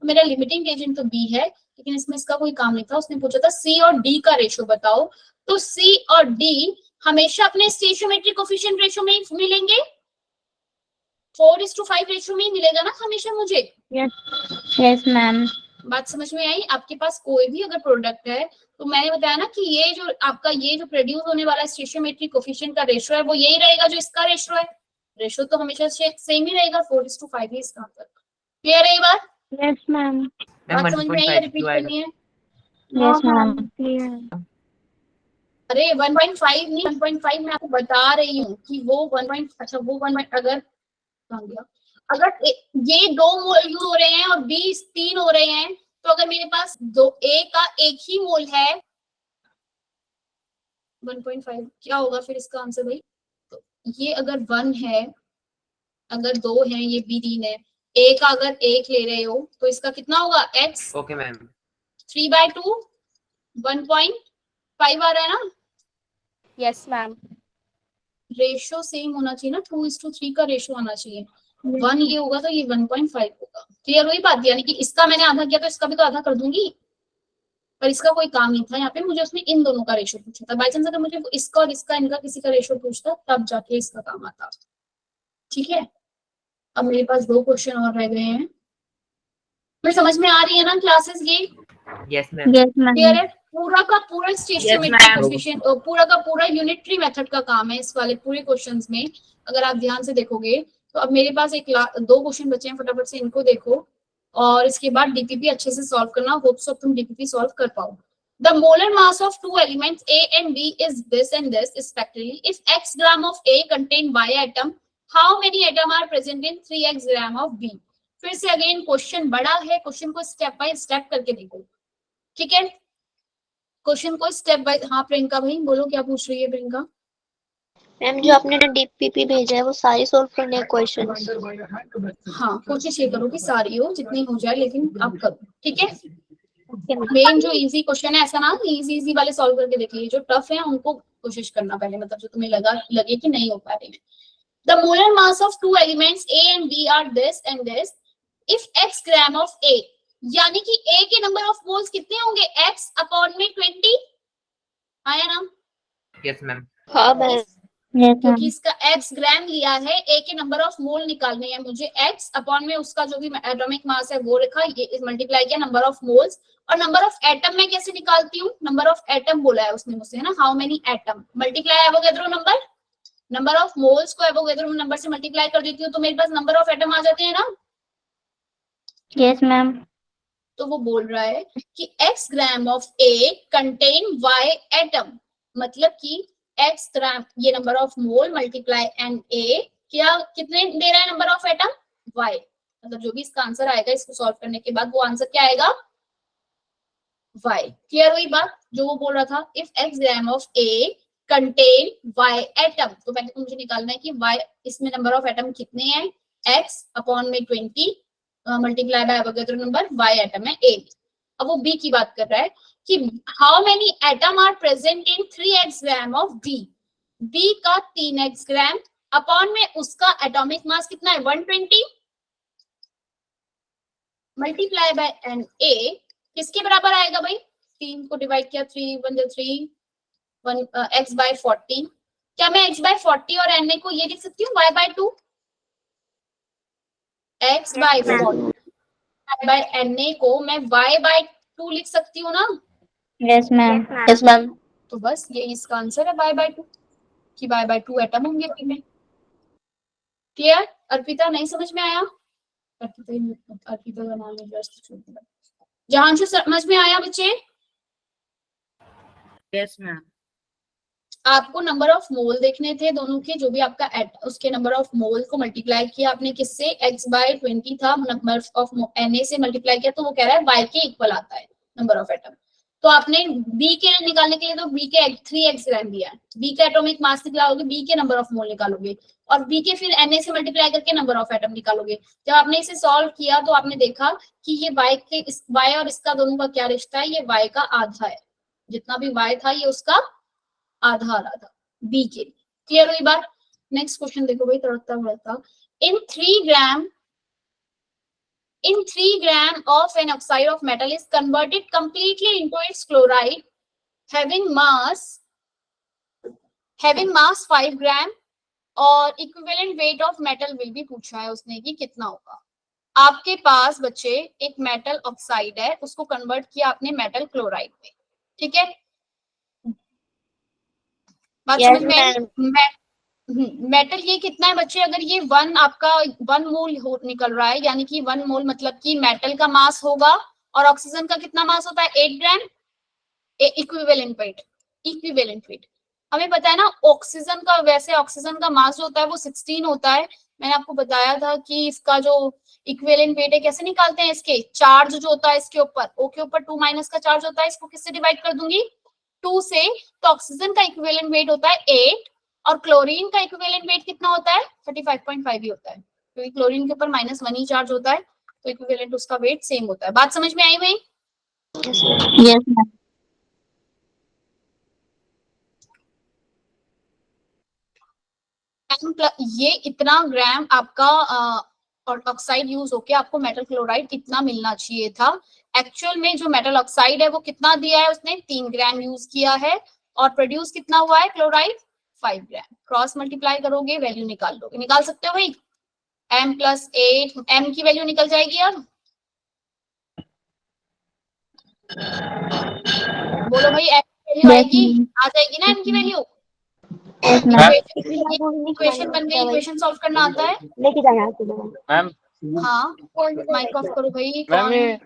Speaker 1: तो मेरा लिमिटिंग रिएजेंट तो B है, लेकिन इसमें इसका कोई काम नहीं था। उसने पूछा था C और D का रेशियो बताओ, तो C और D हमेशा अपने स्टेशियोमेट्रिक कोफिशिएंट रेशियो में ही मिलेंगे, 4:5 रेशियो में ही मिलेगा ना हमेशा मुझे।
Speaker 2: Yes ma'am.
Speaker 1: बात समझ में आई? आपके पास कोई भी अगर प्रोडक्ट है, तो मैंने बताया ना कि ये जो आपका ये जो प्रोड्यूस होने वाला स्टेशियोमेट्रिक कोफिशिएंट का रेशियो है वो यही रहेगा जो इसका रेशियो है, रेशियो तो हमेशा सेम ही रहेगा, 4:5 ही इसका आंसर। क्लियर है ये बात?
Speaker 3: Yes ma'am.
Speaker 1: बात समझ में आई? रिपीट करनी है?
Speaker 2: Yes ma'am.
Speaker 3: क्लियर।
Speaker 1: अरे 1.5 नहीं, 1.5 मैं आपको बता रही हूँ कि वो 1. अच्छा वो 1 अगर ये 2 मोल यूज हो रहे हैं और B 3 हो रहे हैं, तो अगर मेरे पास A का 1 ही मोल है 1.5 क्या होगा फिर इसका आंसर भाई, तो ये अगर 1 है, अगर 2 है, ये B 3 है, A का अगर 1 ले रहे हो तो इसका कितना होगा x।
Speaker 4: Okay ma'am.
Speaker 1: 3/2 1.5 आ रहा है ना,
Speaker 2: यस मैम।
Speaker 1: रेशियो सेम होना चाहिए ना, 2:3 का रेशियो आना चाहिए, 1 ये होगा तो ये 1.5 होगा। क्लियर हुई बात? यानी कि इसका मैंने आधा किया तो इसका भी तो आधा कर दूंगी, पर इसका कोई काम नहीं था यहाँ पे, मुझे उसने इन दोनों का रेशियो पूछा था। बाई चांस अगर मुझे इसका और इसका इनका किसी का रेशियो पूछता तब जाके इसका काम आता। ठीक है, अब मेरे पास 2 क्वेश्चन और रह गए हैं, मुझे समझ में आ रही है ना क्लासेस ये?
Speaker 4: Yes ma'am.
Speaker 1: क्लियर है? पूरा का पूरा स्टेशियोमेट्रिक कोफिशिएंट पूरा का पूरा यूनिटरी मेथड का काम है इस वाले पूरे क्वेश्चंस में, अगर आप ध्यान से देखोगे तो। अब मेरे पास 2 क्वेश्चन बचे हैं, फटाफट से इनको देखो और इसके बाद डीपीपी अच्छे से सॉल्व करना, होप सो तुम डीपीपी सॉल्व कर पाओ। The molar mass of two elements A and B is this and this respectively. If x gram of A contain y atom, how many atom are present in 3x gram of B? फिर से again question बड़ा है, question को step by step करके देखो, ठीक है? Question को स्टेप बाय, हाँ प्रियंका भाई बोलो क्या पूछ रही है प्रियंका?
Speaker 6: मैम जो आपने डीपीपी भेजा है वो सारी सॉल्व करने हैं क्वेश्चन।
Speaker 1: हाँ कोशिश ये करो कि सारी हो, जितनी हो जाए, लेकिन आप करो, ठीक है? मेन जो इजी क्वेश्चन है, ऐसा ना इजी वाले सॉल्व करके देखिए, जो टफ है उनको कोशिश करना पहले, मतलब जो तुम्हें लगे कि नहीं हो पा रही है। The molar mass of two elements A and B are this and this. If x gram of A, यानी कि A के नंबर ऑफ मोल्स कितने होंगे? x अपॉन में 20 आया ना?
Speaker 4: Yes, ma'am.
Speaker 6: हाँ मैम।
Speaker 2: Yes,
Speaker 1: क्योंकि
Speaker 2: ma'am.
Speaker 1: इसका x ग्राम लिया है, A के नंबर ऑफ मोल निकालने हैं मुझे, x अपॉन में उसका जो भी एटॉमिक मास है वो रखा, ये मल्टीप्लाई किया नंबर ऑफ मोल्स, और नंबर ऑफ एटम मैं कैसे निकालती हूँ? नंबर ऑफ एटम बोला है उसने मुझसे, है ना, how many atom, multiply Avogadro number of moles को एवोगैड्रो नंबर से मल्टीप्लाई कर देती हूँ तो मेरे पास नंबर ऑफ एटम आ जाते हैं ना?
Speaker 2: Yes, ma'am.
Speaker 1: तो वो बोल रहा है कि x gram of A contain y atom, मतलब कि x ग्राम, ये number of mole multiply and A, क्या कितने दे रहा है नंबर ऑफ एटम? y, मतलब जो भी इसका आंसर आएगा इसको सॉल्व करने के बाद वो आंसर क्या आएगा? y। क्लियर हुई बात जो वो बोल रहा था? If x gram of A contain y atom, तो पहले तो मुझे निकालना है कि y, इसमें नंबर ऑफ एटम कितने हैं? x अपॉन में 20 multiply by Avogadro number, y atom है A। अब वो B की बात कर रहा है कि how many atom are present in 3x gram of B, B का 3x ग्राम अपॉन में उसका एटॉमिक मास कितना है? 120 मल्टीप्लाई बाय एन A, किसके बराबर आएगा भाई? 3 को डिवाइड किया, 3 1 3 x by 40, क्या मैं x by 40 और na को ये लिख सकती हूँ y by 2? x by 40 by na को मैं y by 2 लिख सकती हूँ ना?
Speaker 2: Yes, ma'am.
Speaker 6: Yes ma'am.
Speaker 1: तो बस ये इसका आंसर है y by 2, कि y by 2 एटम होंगे पी में। क्लियर? अर्पिता नहीं समझ में आया? अर्पिता का नाम है जस्ट छोड़ दिया। जहांशु समझ में आया बच्चे?
Speaker 4: Yes, ma'am.
Speaker 1: आपको नंबर ऑफ मोल देखने थे दोनों के, जो भी आपका उसके नंबर ऑफ मोल को मल्टीप्लाई किया आपने किससे? x by 20 था, नंबर ऑफ Na से मल्टीप्लाई किया, तो वो कह रहा है y के इक्वल आता है नंबर ऑफ एटम। तो आपने B के निकालने के लिए तो B के 3x ग्राम दिया है, B का एटॉमिक मास निकालोगे, B के नंबर ऑफ मोल निकालोगे, और B के फिर Na से मल्टीप्लाई करके नंबर ऑफ एटम निकालोगे। जब आपने इसे सॉल्व किया तो आपने देखा कि ये y और इसका दोनों का क्या रिश्ता है? ये y का आधा है, जितना भी y था ये उसका आधा आ रहा था B के। क्लियर हुई बात? नेक्स्ट क्वेश्चन देखो भाई, तड़कता भड़कता। इन 3 gram of an oxide of metal is converted completely into its chloride having mass 5 gram और equivalent weight of metal will be पूछा है उसने कि कितना होगा। आपके पास बच्चे एक मेटल ऑक्साइड है, उसको कन्वर्ट किया आपने मेटल क्लोराइड में, ठीक है? बात समझ में आई? मेटल ये कितना है बच्चे? अगर ये 1 आपका 1 मोल निकल रहा है, यानी कि 1 मोल मतलब कि मेटल का मास होगा, और ऑक्सीजन का कितना मास होता है? 8 ग्राम। इक्विवेलेंट वेट हमें पता है ना, ऑक्सीजन का, वैसे ऑक्सीजन का मास जो होता है वो 16 होता है। मैंने आपको बताया था कि इसका जो इक्विवेलेंट वेट है कैसे निकालते हैं, इसके चार्ज जो होता है इसके ऊपर, O के ऊपर 2 माइनस का चार्ज होता है, इसको किससे डिवाइड कर दूंगी? 2 से। तो ऑक्सीजन का इक्विवेलेंट वेट होता है 8 और क्लोरीन का इक्विवेलेंट वेट कितना होता है? 35.5 ही होता है, क्योंकि क्लोरीन के ऊपर -1 ही चार्ज होता है, तो इक्विवेलेंट उसका वेट सेम होता है। बात समझ में आई भाई?
Speaker 2: Yes, ma'am.
Speaker 1: ये इतना ग्राम आपका और ऑक्साइड यूज होके आपको मेटल क्लोराइड इतना मिलना चाहिए था। एक्चुअल में जो मेटल ऑक्साइड है वो कितना दिया है उसने? 3 ग्राम यूज किया है, और प्रोड्यूस कितना हुआ है क्लोराइड? 5 ग्राम। क्रॉस मल्टीप्लाई करोगे वैल्यू निकाल लोगे, निकाल सकते हो भाई? m + 8, m की वैल्यू निकल जाएगी अब। बोलो भाई, m की वैल्यू आएगी? आ जाएगी ना m की वैल्यू? इक्वेशन बन गई, इक्वेशन सॉल्व करना आता है?
Speaker 6: लेके जाना है
Speaker 4: मैम
Speaker 1: हाँ, माइक ऑफ करो भाई।
Speaker 4: मैम ये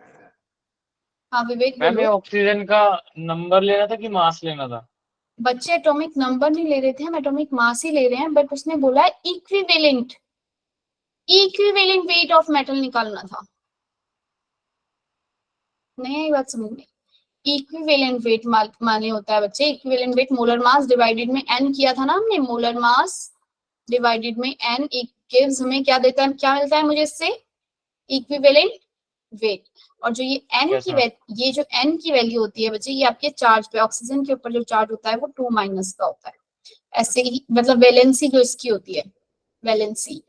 Speaker 1: हाँ विवेक
Speaker 7: मैम ये
Speaker 1: बोलो।
Speaker 7: ऑक्सीजन का नंबर लेना था कि मास लेना था?
Speaker 1: बच्चे एटॉमिक नंबर नहीं ले रहे थे, हम एटॉमिक मास ही ले रहे हैं, बट उसने बोला है इक्विवेलेंट वेट ऑफ मेटल निकालना था। नहीं आई बात समझ में? इक्विवेलेंट वेट माने होता है बच्चे, equivalent weight molar mass divided में एन किया था ना हमने, मोलर मास डिवाइडेड में एन गिव्स हमें क्या देता है, क्या मिलता है मुझे इससे, इक्विवेलेंट वेट। और जो ये एन
Speaker 7: Yes,
Speaker 1: की
Speaker 7: ma'am.
Speaker 1: ये जो एन की वैल्यू होती है बच्चे, ये आपके चार्ज पे, ऑक्सीजन के ऊपर जो चार्ज होता है वो 2 माइनस का होता है। ऐसे ही मतलब वैलेंसी जो इसकी होती है, वैलेंसी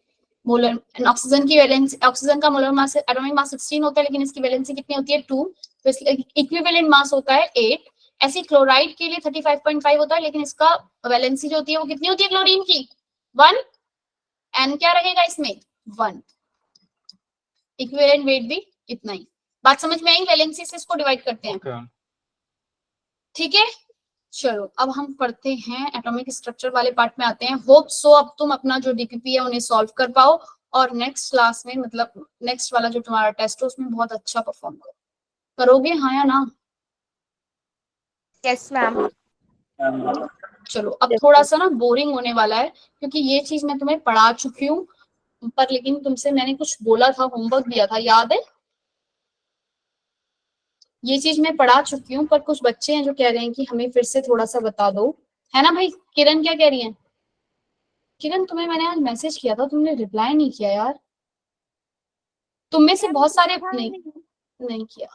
Speaker 1: मोलर, ऑक्सीजन की वैलेंसी, ऑक्सीजन का मोलर मास एटॉमिक मास 16 होता है, लेकिन इसकी वैलेंसी कितनी होती है 2, तो इसलिए इक्विवेलेंट मास होता है 8। ऐसे क्लोराइड के लिए 35.5 होता है, लेकिन इसका वैलेंसी जो होती है वो कितनी होती है क्लोरीन की, 1। एन क्या रहेगा इसमें, 1। इक्विवेलेंट वेट भी इतना ही। बात समझ में आई? वैलेंसी से इसको डिवाइड करते हैं,
Speaker 7: Okay.
Speaker 1: ठीक है। चलो अब हम पढ़ते हैं एटॉमिक स्ट्रक्चर वाले पार्ट में आते हैं। होप सो अब तुम अपना जो डीपीपी है उन्हें सॉल्व कर पाओ, और नेक्स्ट क्लास में मतलब नेक्स्ट वाला जो तुम्हारा टेस्ट है उसमें बहुत अच्छा परफॉर्म करोगे, हाँ या ना?
Speaker 3: Yes ma'am.
Speaker 1: चलो अब थोड़ा सा ना बोरिंग होने वाला है, क्योंकि ये चीज मैं तुम्हें पढ़ा चुकी हूँ, पर लेकिन तुमसे मैंने कुछ बोला था, होमवर्क दिया था, याद है? ये चीज मैं पढ़ा चुकी हूँ, पर कुछ बच्चे हैं जो कह रहे हैं कि हमें फिर से थोड़ा सा बता दो, है ना भाई? किरण क्या कह रही है? किरण तुम्हें मैंने आज मैसेज किया था, तुमने रिप्लाई नहीं किया यार। तुम में से बहुत सारे नहीं किया।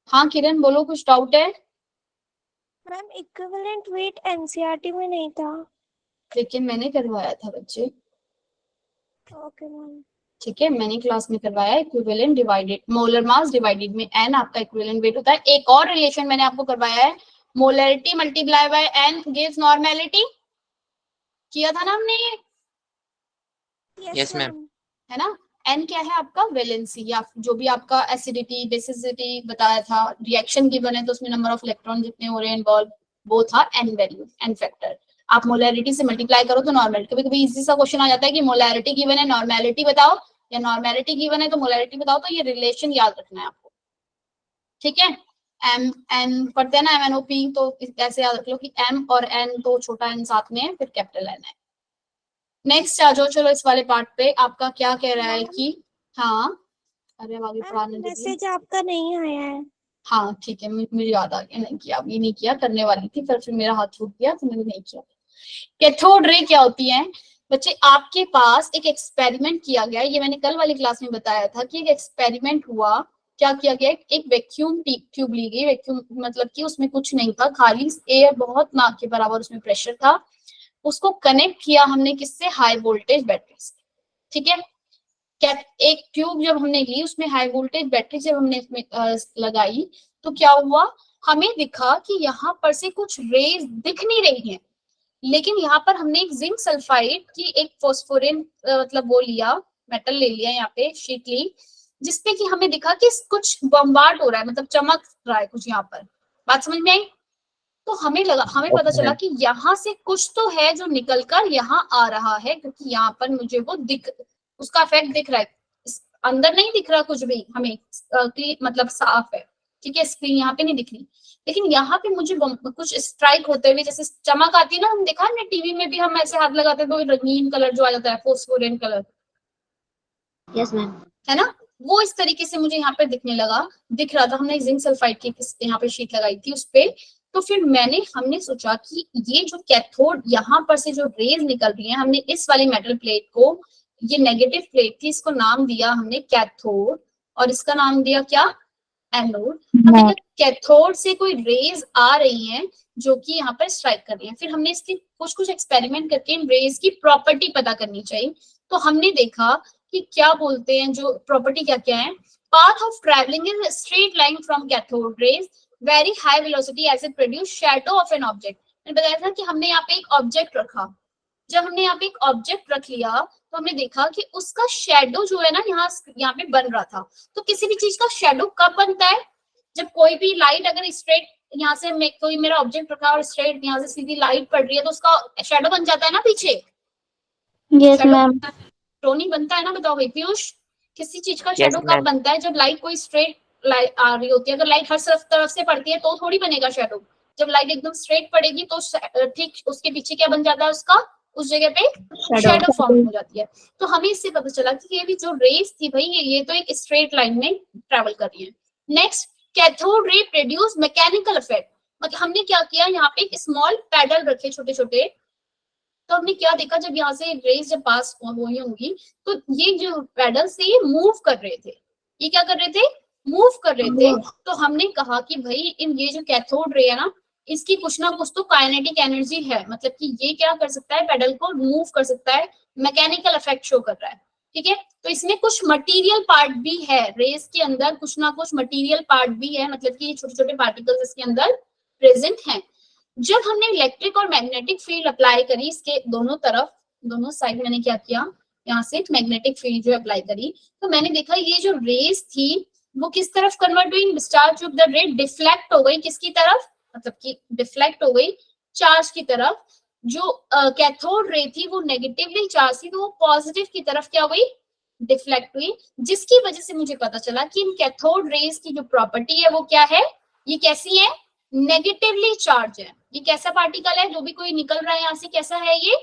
Speaker 1: हाँ किरण बोलो, कुछ डाउट है?
Speaker 3: मैम इक्विवेलेंट वेट एनसीईआरटी में नहीं था।
Speaker 1: लेकिन मैंने करवाया था बच्चे,
Speaker 3: ओके मैम।
Speaker 1: ठीक है, मैंने क्लास में करवाया। Equivalent divided molar mass divided में एन आपका इक्विवेलेंट वेट होता है। एक और रिलेशन मैंने आपको करवाया है, molarity multiply by n gives normality, किया था ना हमने ये,
Speaker 4: Yes, ma'am.
Speaker 1: है ना? एन क्या है आपका, वैलेंसी, या जो भी आपका एसिडिटी बेसिसिटी बताया था, रिएक्शन गिवन है तो उसमें नंबर ऑफ इलेक्ट्रॉन जितने हो रहे हैं इन्वॉल्व, वो था एन वैल्यू, एन फैक्टर। आप मोलैरिटी से मल्टीप्लाई करो तो नॉर्मेलिटी। कभी कभी इजी सा क्वेश्चन आ जाता है कि मोलैरिटी गिवन है नॉर्मेलिटी बताओ, या नॉर्मेलिटी गिवन है तो मोलैरिटी बताओ, तो ये रिलेशन याद रखना है आपको, ठीक है। एम एन पढ़ते हैं ना, MnOP, तो ऐसे याद रख लो कि एम और एन तो छोटा एन साथ में है, फिर कैपिटल एन है। नेक्स्ट आ जाओ, चलो इस वाले पार्ट पे आपका क्या कह रहा है कि, हाँ अरे आगे पढ़ाने दीजिए।
Speaker 3: मैसेज आपका नहीं आया है।
Speaker 1: हाँ ठीक है, मुझे याद आ गया, नहीं किया, अभी नहीं किया, करने वाली थी पर फिर मेरा हाथ छूट गया तो मैंने नहीं किया। कैथोड रे क्या होती है बच्चे? आपके पास एक एक्सपेरिमेंट किया गया, ये मैंने कल वाली क्लास में बताया था कि एक एक्सपेरिमेंट हुआ। क्या किया गया, एक वैक्यूम ट्यूब ली गई, वैक्यूम मतलब कि उसमें कुछ नहीं था, खाली एयर, बहुत ना के बराबर उसमें प्रेशर था। उसको कनेक्ट किया हमने किससे, हाई वोल्टेज बैटरी से, ठीक है। एक ट्यूब जब हमने ली, उसमें हाई वोल्टेज बैटरी जब हमने इसमें लगाई, तो क्या हुआ, हमें दिखा कि यहाँ पर से कुछ रेज दिख नहीं रही हैं, लेकिन यहाँ पर हमने एक जिंक सल्फाइड की एक फोस्फोरिन मतलब वो लिया, मेटल ले लिया, यहाँ पे शीट ली, जिसपे कि हमें दिखा कि कुछ बम्बार्ड हो रहा है, मतलब चमक रहा है कुछ यहाँ पर। बात समझ में आई? तो हमें पता चला कि यहाँ से कुछ तो है जो निकलकर यहाँ आ रहा है, क्योंकि यहाँ पर मुझे वो उसका इफेक्ट दिख रहा है, अंदर नहीं दिख रहा कुछ भी हमें, मतलब साफ है, ठीक है, स्क्रीन यहाँ पे नहीं दिख रही, लेकिन यहाँ पे मुझे कुछ स्ट्राइक होते हुए जैसे चमक आती है ना, हम देखा ना टीवी में भी, हम ऐसे हाथ लगाते हैं तो रंगीन कलर जो आ जाता है, फोस्फोरेंट कलर,
Speaker 6: यस मैम।
Speaker 1: है ना, वो इस तरीके से मुझे यहाँ पे दिख रहा था। हमने जिंक सल्फाइड की यहाँ पे शीट लगाई थी उस पे, तो फिर हमने सोचा कि ये जो कैथोड यहाँ पर से जो रेज निकल रही है, हमने इस वाली मेटल प्लेट को, ये नेगेटिव प्लेट थी, इसको नाम दिया हमने कैथोड, और इसका नाम दिया क्या, एनोड। अब कैथोड से कोई रेज आ रही हैं जो कि यहाँ पर स्ट्राइक कर रही हैं, फिर हमने इसकी कुछ एक्सपेरिमेंट करके इन रेज की प्रॉपर्टी पता करनी चाहिए। तो हमने देखा कि क्या बोलते हैं, जो प्रॉपर्टी क्या क्या है, path of travelling in straight line from cathode rays, very high velocity as it produce shadow of an object. मैंने बताया था कि हमने यहाँ पे एक ऑब्जेक्ट रखा, जब हमने यहाँ पे एक ऑब्जेक्ट रख लिया तो हमने देखा कि उसका शेडो जो है ना यहाँ पे बन रहा था। तो किसी भी चीज का शेडो कब बनता है, जब कोई भी लाइट अगर स्ट्रेट यहाँ से कोई मेरा ऑब्जेक्ट रखा और स्ट्रेट यहाँ से सीधी लाइट पड़ रही है तो उसका शेडो बन जाता है ना पीछे।
Speaker 2: Yes ma'am.
Speaker 1: टोनी बनता है ना, बताओ भाई पीयूष, किसी चीज का
Speaker 4: Yes,
Speaker 1: शेडो कब
Speaker 4: ma'am.
Speaker 1: बनता है, जब लाइट कोई स्ट्रेट लाइट आ रही होती है, अगर लाइट हर तरफ से पड़ती है तो थोड़ी बनेगा शेडो। जब लाइट एकदम स्ट्रेट पड़ेगी तो ठीक उसके पीछे क्या बन जाता है उसका, उस जगह पे शेडो फॉर्म हो जाती है। तो हमें इससे पता चला कि ये भी जो रेस थी भाई ये तो एक स्ट्रेट लाइन में ट्रेवल कर रही है। Next, cathode ray produce mechanical effect. मतलब हमने क्या किया, यहाँ पे एक स्मॉल पैडल रखे छोटे छोटे, तो हमने क्या देखा, जब यहाँ से रेस जब पास हुई होंगी तो ये जो पैडल से ये मूव कर रहे थे, ये क्या कर रहे थे, मूव कर रहे थे। तो हमने कहा कि भाई इन ये जो कैथोड रे है ना, इसकी कुछ ना कुछ तो काइनेटिक एनर्जी है, मतलब कि ये क्या कर सकता है, पैडल को मूव कर सकता है, मैकेनिकल इफेक्ट शो कर रहा है। ठीक है, तो इसमें कुछ मटेरियल पार्ट भी है, रेस के अंदर कुछ ना कुछ मटेरियल पार्ट भी है, मतलब कि छोटे छोटे पार्टिकल्स इसके अंदर प्रेजेंट हैं। जब हमने इलेक्ट्रिक और मैग्नेटिक फील्ड अप्लाई करी इसके दोनों तरफ, दोनों साइड, मैंने क्या किया, यहाँ से मैग्नेटिक फील्ड जो अप्लाई करी, तो मैंने देखा ये जो रेस थी वो किस तरफ कन्वर्ट हुई, डिस्चार्ज ऑफ द रे डिफ्लेक्ट हो गई, किसकी तरफ, मतलब कि डिफ्लेक्ट हो गई चार्ज की तरफ। जो कैथोड रे थी वो नेगेटिवली चार्ज थी, तो वो पॉजिटिव की तरफ क्या हुई, डिफ्लेक्ट हुई, जिसकी वजह से मुझे पता चला कि इन कैथोड रेज की जो प्रॉपर्टी है वो क्या है, ये कैसी है, नेगेटिवली चार्ज है। ये कैसा पार्टिकल है, जो भी कोई निकल रहा है यहाँ से, कैसा है ये,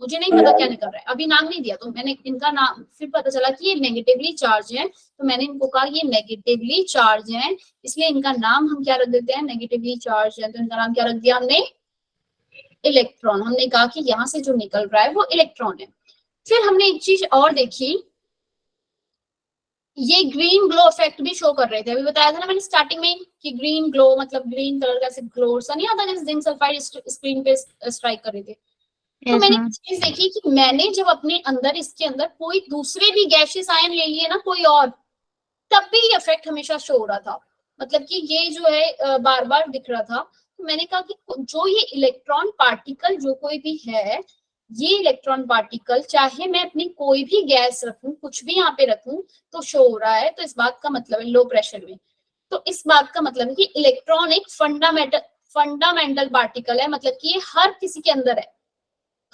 Speaker 1: मुझे नहीं पता क्या निकल रहा है, अभी नाम नहीं दिया, तो मैंने इनका नाम फिर पता चला कि ये नेगेटिवली चार्ज है, तो मैंने इनको कहा ये नेगेटिवली चार्ज है, इसलिए इनका नाम हम क्या रख देते हैं, नेगेटिवली चार्ज है, तो इनका नाम क्या रख दिया हमने, इलेक्ट्रॉन। हमने कहा कि यहाँ से जो निकल रहा है वो इलेक्ट्रॉन है। फिर हमने एक चीज और देखी, ये ग्रीन ग्लो इफेक्ट भी शो कर रहे थे, अभी बताया था ना मैंने स्टार्टिंग में कि ग्रीन ग्लो मतलब ग्रीन कलर का ऐसे ग्लो सा नहीं आता जैसे जिंक सल्फाइड स्क्रीन पे स्ट्राइक कर रहे थे। तो मैंने एक चीज देखी कि मैंने जब अपने अंदर इसके अंदर कोई दूसरे भी गैसेस आयन ले लिए ना कोई और, तब भी ये इफेक्ट हमेशा शो हो रहा था, मतलब कि ये जो है बार बार दिख रहा था। तो मैंने कहा कि जो ये इलेक्ट्रॉन पार्टिकल जो कोई भी है, ये इलेक्ट्रॉन पार्टिकल चाहे मैं अपनी कोई भी गैस रखूं, कुछ भी यहाँ पे रखूं तो शो हो रहा है, तो इस बात का मतलब है लो प्रेशर में, तो इस बात का मतलब है कि इलेक्ट्रॉन एक फंडामेंटल पार्टिकल है, मतलब कि ये हर किसी के अंदर है,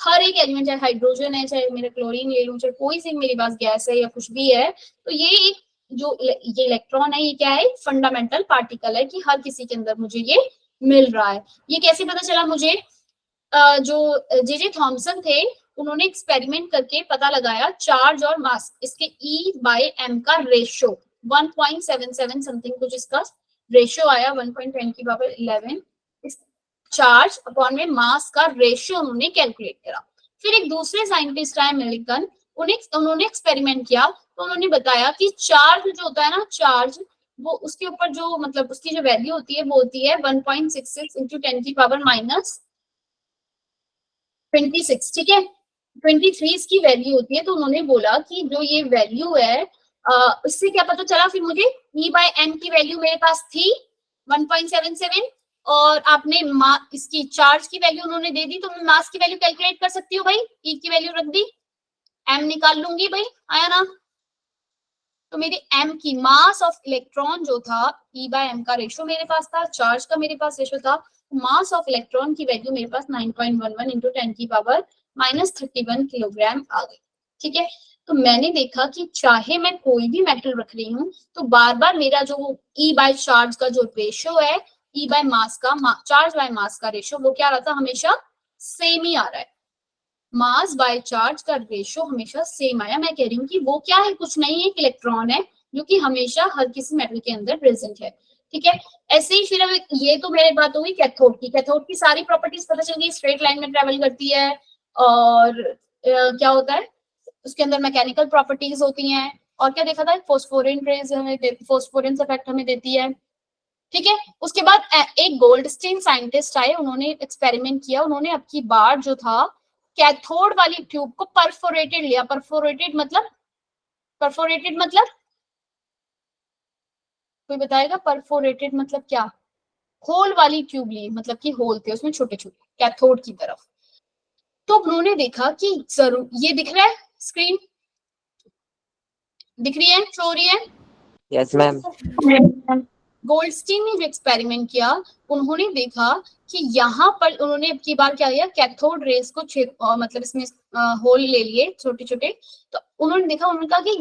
Speaker 1: हर एक एलिमेंट, चाहे हाइड्रोजन है, चाहे मेरा क्लोरीन ले लूं, चाहे कोई सी मेरे पास गैस है या कुछ भी है, तो ये एक जो ये इलेक्ट्रॉन है ये क्या है, फंडामेंटल पार्टिकल है कि हर किसी के अंदर मुझे ये मिल रहा है। ये कैसे पता चला मुझे, जो जे थॉमसन थे उन्होंने एक्सपेरिमेंट करके पता लगाया चार्ज और मास, इसके E/m का रेशो 1.77 समथिंग कुछ इसका रेशो आया, 1.10⁻11 चार्ज अपॉन में मास का रेशियो उन्होंने कैलकुलेट करा। फिर एक दूसरे साइंटिस्ट आए अमेरिकन, उन्होंने एक्सपेरिमेंट किया, तो उन्होंने बताया कि चार्ज जो होता है ना, चार्ज वो उसके ऊपर जो मतलब उसकी जो वैल्यू होती है वो होती है 1.66 × 10⁻26, ठीक है, 23 इसकी वैल्यू होती है। तो उन्होंने बोला कि जो ये वैल्यू है इससे क्या पता चला, फिर मुझे E/m की वैल्यू मेरे पास थी 1.77 और आपने इसकी चार्ज की वैल्यू उन्होंने दे दी, तो मैं मास की वैल्यू कैलकुलेट कर सकती हूँ भाई, E की वैल्यू रख दी, m निकाल लूंगी भाई, आया ना। तो मेरे m की मास ऑफ इलेक्ट्रॉन जो था, E/m का रेशो मेरे पास था, चार्ज का मेरे पास रेशो था, मास ऑफ इलेक्ट्रॉन की वैल्यू मेरे पास 9.11 × 10⁻31 किलोग्राम आ गई। ठीक है, तो मैंने देखा कि चाहे मैं कोई भी मेटल रख रही हूँ तो बार बार मेरा जो E/चार्ज का जो रेशो है, E/मास का, चार्ज बाय मास का रेशो, वो क्या रहा था, हमेशा सेम ही आ रहा है, मास बाय चार्ज का रेशो हमेशा सेम आया। मैं कह रही हूँ कि वो क्या है, कुछ नहीं है, एक इलेक्ट्रॉन है जो कि हमेशा हर किसी मेटल के अंदर प्रेजेंट है। ठीक है, ऐसे ही फिर अब ये तो मेरे बात हुई कैथोड की, कैथोड की सारी प्रॉपर्टीज पता चल गई, स्ट्रेट लाइन में ट्रेवल करती है और क्या होता है उसके अंदर मैकेनिकल प्रॉपर्टीज होती हैं, और क्या देखा था, फोस्फोरिन रेज हमें फोस्फोरिन इफेक्ट हमें देती है। ठीक है, उसके बाद एक गोल्डस्टीन साइंटिस्ट आए, उन्होंने एक्सपेरिमेंट किया, उन्होंने अब की बार जो था कैथोड वाली ट्यूब को परफोरेटेड लिया, परफोरेटेड मतलब कोई बताएगा परफोरेटेड मतलब क्या, होल वाली ट्यूब ली, मतलब कि होल थे उसमें छोटे छोटे कैथोड की तरफ। तो उन्होंने देखा कि जरूर ये दिख रहा है, स्क्रीन दिख रही है, शो हो रही है,
Speaker 4: यस मैम।
Speaker 1: गोल्डस्टीन ने जो एक्सपेरिमेंट किया, उन्होंने देखा कि यहाँ पर उन्होंने अब की बार क्या किया, कैथोड रेस को मतलब इसमें होल ले लिए छोटे छोटे, तो उन्होंने देखा, उन्होंने कहा कि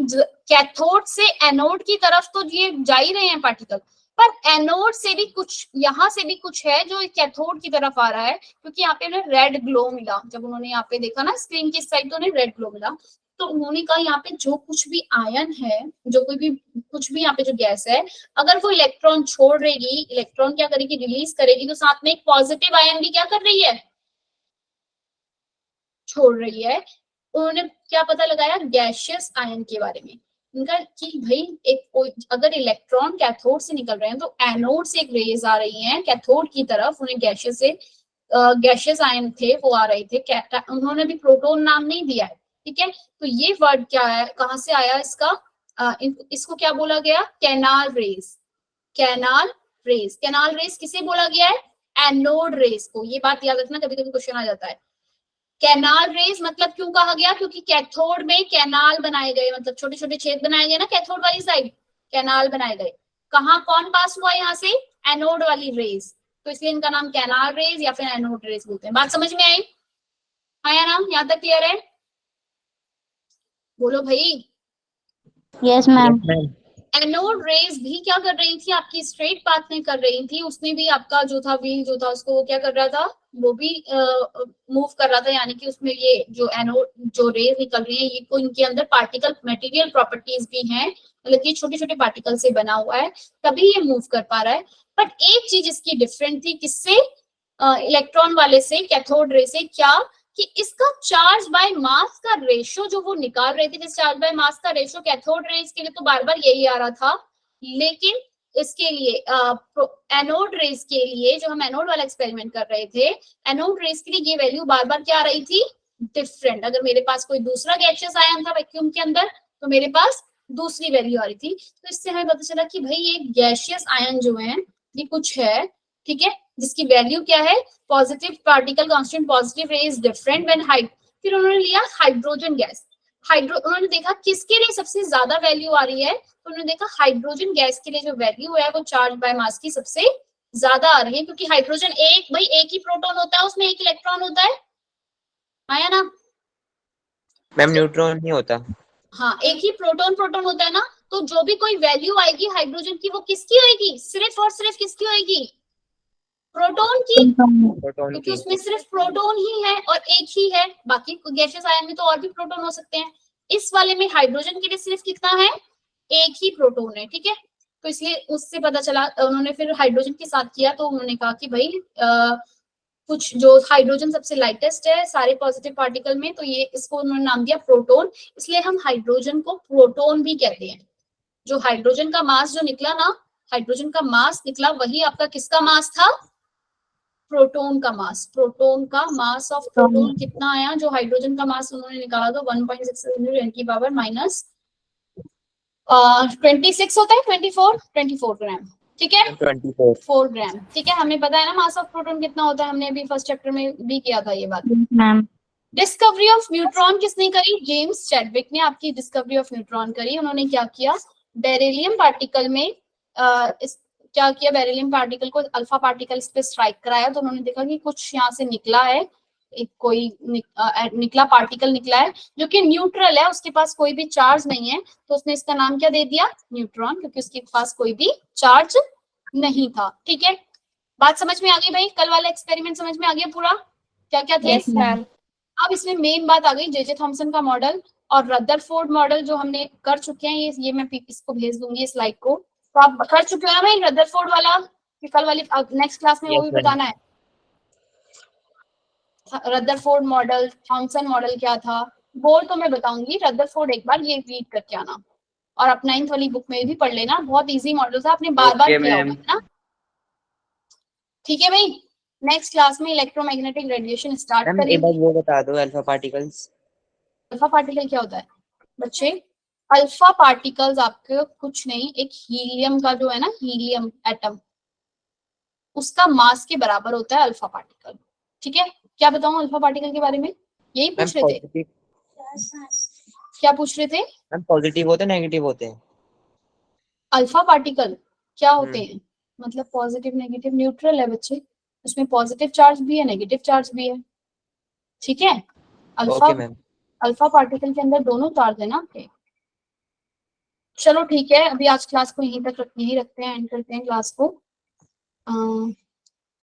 Speaker 1: कैथोड से एनोड की तरफ तो ये जा ही रहे हैं पार्टिकल, पर एनोड से भी कुछ, यहाँ से भी कुछ है जो कैथोड की तरफ आ रहा है, क्योंकि यहाँ पे उन्हें रेड ग्लो मिला। जब उन्होंने यहाँ पे देखा ना स्क्रीन की साइड, तो उन्हें रेड ग्लो मिला। तो उन्होंने कहा यहाँ पे जो कुछ भी आयन है, जो कोई भी कुछ भी यहाँ पे जो गैस है, अगर वो इलेक्ट्रॉन छोड़ रहेगी, इलेक्ट्रॉन क्या करेगी, रिलीज करेगी, तो साथ में एक पॉजिटिव आयन भी क्या कर रही है, छोड़ रही है। उन्होंने क्या पता लगाया, गैसियस आयन के बारे में। उनका कि भाई एक अगर इलेक्ट्रॉन कैथोड से निकल रहे हैं, तो एनोड से एक रेज आ रही हैं कैथोड की तरफ, उन्हें गैसियस से गैसियस आयन थे वो आ रहे थे। उन्होंने भी प्रोटॉन नाम नहीं दिया है, ठीक है। तो ये वर्ड क्या है, कहाँ से आया इसका, इसको क्या बोला गया, canal rays. Canal rays, canal rays किसे बोला गया है, एनोड रेस को। ये बात याद रखना, कभी कभी क्वेश्चन आ जाता है। कैनाल रेस मतलब क्यों कहा गया, क्योंकि कैथोड में कैनाल बनाए गए, मतलब छोटे छोटे छेद बनाए गए ना कैथोड वाली साइड, कैनाल बनाए गए। कहाँ कौन पास हुआ, यहाँ से एनोड वाली रेस, तो इसलिए इनका नाम कैनाल रेस या फिर एनोड रेस बोलते हैं। बात समझ में आई, आया ना, यहाँ तक क्लियर है, बोलो भाई।
Speaker 2: Yes ma'am.
Speaker 1: एनोड रेस भी क्या कर रही थी, आपकी स्ट्रेट पाथ में कर रही थी, उसमें भी आपका जो था व्हील जो था उसको वो क्या कर रहा था, वो भी मूव कर रहा था, यानी कि उसमें ये जो एनोड जो रेस निकल रही है, ये को इनके अंदर पार्टिकल मटेरियल प्रॉपर्टीज भी हैं, मतलब कि छोटे छोटे पार्टिकल से बना हुआ है, तभी ये मूव कर पा रहा है। बट एक चीज इसकी डिफरेंट थी, किससे, इलेक्ट्रॉन वाले से, कैथोड रे से, क्या कि इसका चार्ज बाय मास का रेशो जो वो निकाल रहे थे, जिस चार्ज बाय मास का रेशो कैथोड रेस के लिए तो बार बार यही आ रहा था, लेकिन इसके लिए एनोड रेस के लिए जो हम एनोड वाला एक्सपेरिमेंट कर रहे थे, एनोड रेस के लिए ये वैल्यू बार बार क्या आ रही थी, डिफरेंट। अगर मेरे पास कोई दूसरा गैसियस आयन था वैक्यूम के अंदर, तो मेरे पास दूसरी वैल्यू आ रही थी। तो इससे हमें पता चला कि भाई ये गैसियस आयन जो है ये कुछ है, ठीक है, जिसकी वैल्यू क्या है, पॉजिटिव पार्टिकल कांस्टेंट पॉजिटिव रे इज डिफरेंट व्हेन हाइट। फिर उन्होंने लिया हाइड्रोजन गैस, उन्होंने देखा किसके लिए सबसे ज्यादा वैल्यू आ रही है, तो उन्होंने देखा हाइड्रोजन गैस के लिए जो वैल्यू है वो चार्ज बाय मास की सबसे ज्यादा आ रही है, क्योंकि हाइड्रोजन एक ही प्रोटॉन होता है, उसमें एक इलेक्ट्रॉन होता है, आया ना
Speaker 4: मैम, न्यूट्रॉन नहीं होता।
Speaker 1: हाँ, एक ही प्रोटॉन होता है ना, तो जो भी कोई वैल्यू आएगी हाइड्रोजन की, वो किसकी होगी, सिर्फ और सिर्फ किसकी होगी, प्रोटॉन की,
Speaker 4: प्रोटॉन
Speaker 1: क्योंकि
Speaker 4: की।
Speaker 1: उसमें सिर्फ प्रोटॉन ही है और एक ही है, बाकी गैसियस आयन में तो और भी प्रोटॉन हो सकते हैं। इस वाले में हाइड्रोजन के लिए सिर्फ कितना है, एक ही प्रोटॉन है, ठीक है। तो इसलिए उससे पता चला, उन्होंने फिर हाइड्रोजन के साथ किया, तो उन्होंने कहा कि भाई कुछ जो हाइड्रोजन सबसे लाइटेस्ट है सारे पॉजिटिव पार्टिकल में, तो ये इसको उन्होंने नाम दिया प्रोटॉन, इसलिए हम हाइड्रोजन को प्रोटॉन भी कहते हैं। जो हाइड्रोजन का मास जो निकला ना, हाइड्रोजन का मास निकला, वही आपका किसका मास था, प्रोटॉन का मास। प्रोटॉन का मास ऑफ प्रोटॉन कितना आया, जो हाइड्रोजन का मास उन्होंने निकाला था 1.6 × 10⁻26 होता है, 24 ग्राम, ठीक है, 4 ग्राम, ठीक है। हमें पता है ना मास ऑफ प्रोटॉन कितना होता है, हमने अभी फर्स्ट चैप्टर में भी किया था ये बात।
Speaker 2: मैम।
Speaker 1: डिस्कवरी ऑफ न्यूट्रॉन किसने करी, जेम्स चैडविक ने आपकी डिस्कवरी ऑफ न्यूट्रॉन करी। उन्होंने क्या किया, बेरिलियम पार्टिकल में क्या किया, बेरिलियम पार्टिकल को अल्फा पार्टिकल इस पे स्ट्राइक कराया, तो उन्होंने देखा कि कुछ यहाँ से निकला है, एक कोई निकला पार्टिकल निकला है जो कि न्यूट्रल है, उसके पास कोई भी चार्ज नहीं है, तो उसने इसका नाम क्या दे दिया, न्यूट्रॉन, क्योंकि उसके पास कोई भी चार्ज नहीं था, ठीक है। बात समझ में आ गई भाई, कल वाला एक्सपेरिमेंट समझ में आ गया पूरा, क्या क्या थे। अब इसमें मेन बात आ गई जे थॉमसन का मॉडल और रदरफोर्ड मॉडल जो हमने कर चुके हैं, ये मैं इसको भेज दूंगी स्लाइड को, तो आप कर चुके हो ना भाई रदरफोर्ड वाला, कल वाली नेक्स्ट क्लास में वो भी बताना है। रदरफोर्ड मॉडल, थॉमसन मॉडल क्या था वो तो मैं बताऊंगी, रदरफोर्ड एक बार ये रीड करके आना, और आप 9th वाली बुक में भी पढ़ लेना, बहुत इजी मॉडल था, आपने बार बार किया होगा ना, ठीक है भाई। नेक्स्ट क्लास में इलेक्ट्रोमैग्नेटिक रेडिएशन स्टार्ट करेंगे।
Speaker 4: एक बार वो बता दो, अल्फा पार्टिकल्स।
Speaker 1: अल्फा पार्टिकल क्या होता है बच्चे, अल्फा पार्टिकल्स आपके कुछ नहीं, एक हीलियम का जो है ना, हीलियम एटम, उसका मास के बराबर होता है अल्फा पार्टिकल, ठीक है। क्या बताऊं अल्फा पार्टिकल के बारे में, यही पूछ रहे थे, क्या पूछ रहे थे,
Speaker 4: मैम पॉजिटिव होते हैं नेगेटिव होते हैं,
Speaker 1: अल्फा पार्टिकल क्या होते हैं, मतलब पॉजिटिव नेगेटिव न्यूट्रल है बच्चे, उसमें पॉजिटिव चार्ज भी है नेगेटिव चार्ज भी है, ठीक है। Alpha
Speaker 4: okay ma'am.
Speaker 1: Alpha particle के अंदर दोनों चार्ज है ना आपके। चलो ठीक है, अभी आज क्लास को यहीं रखते हैं, एंड करते हैं क्लास को।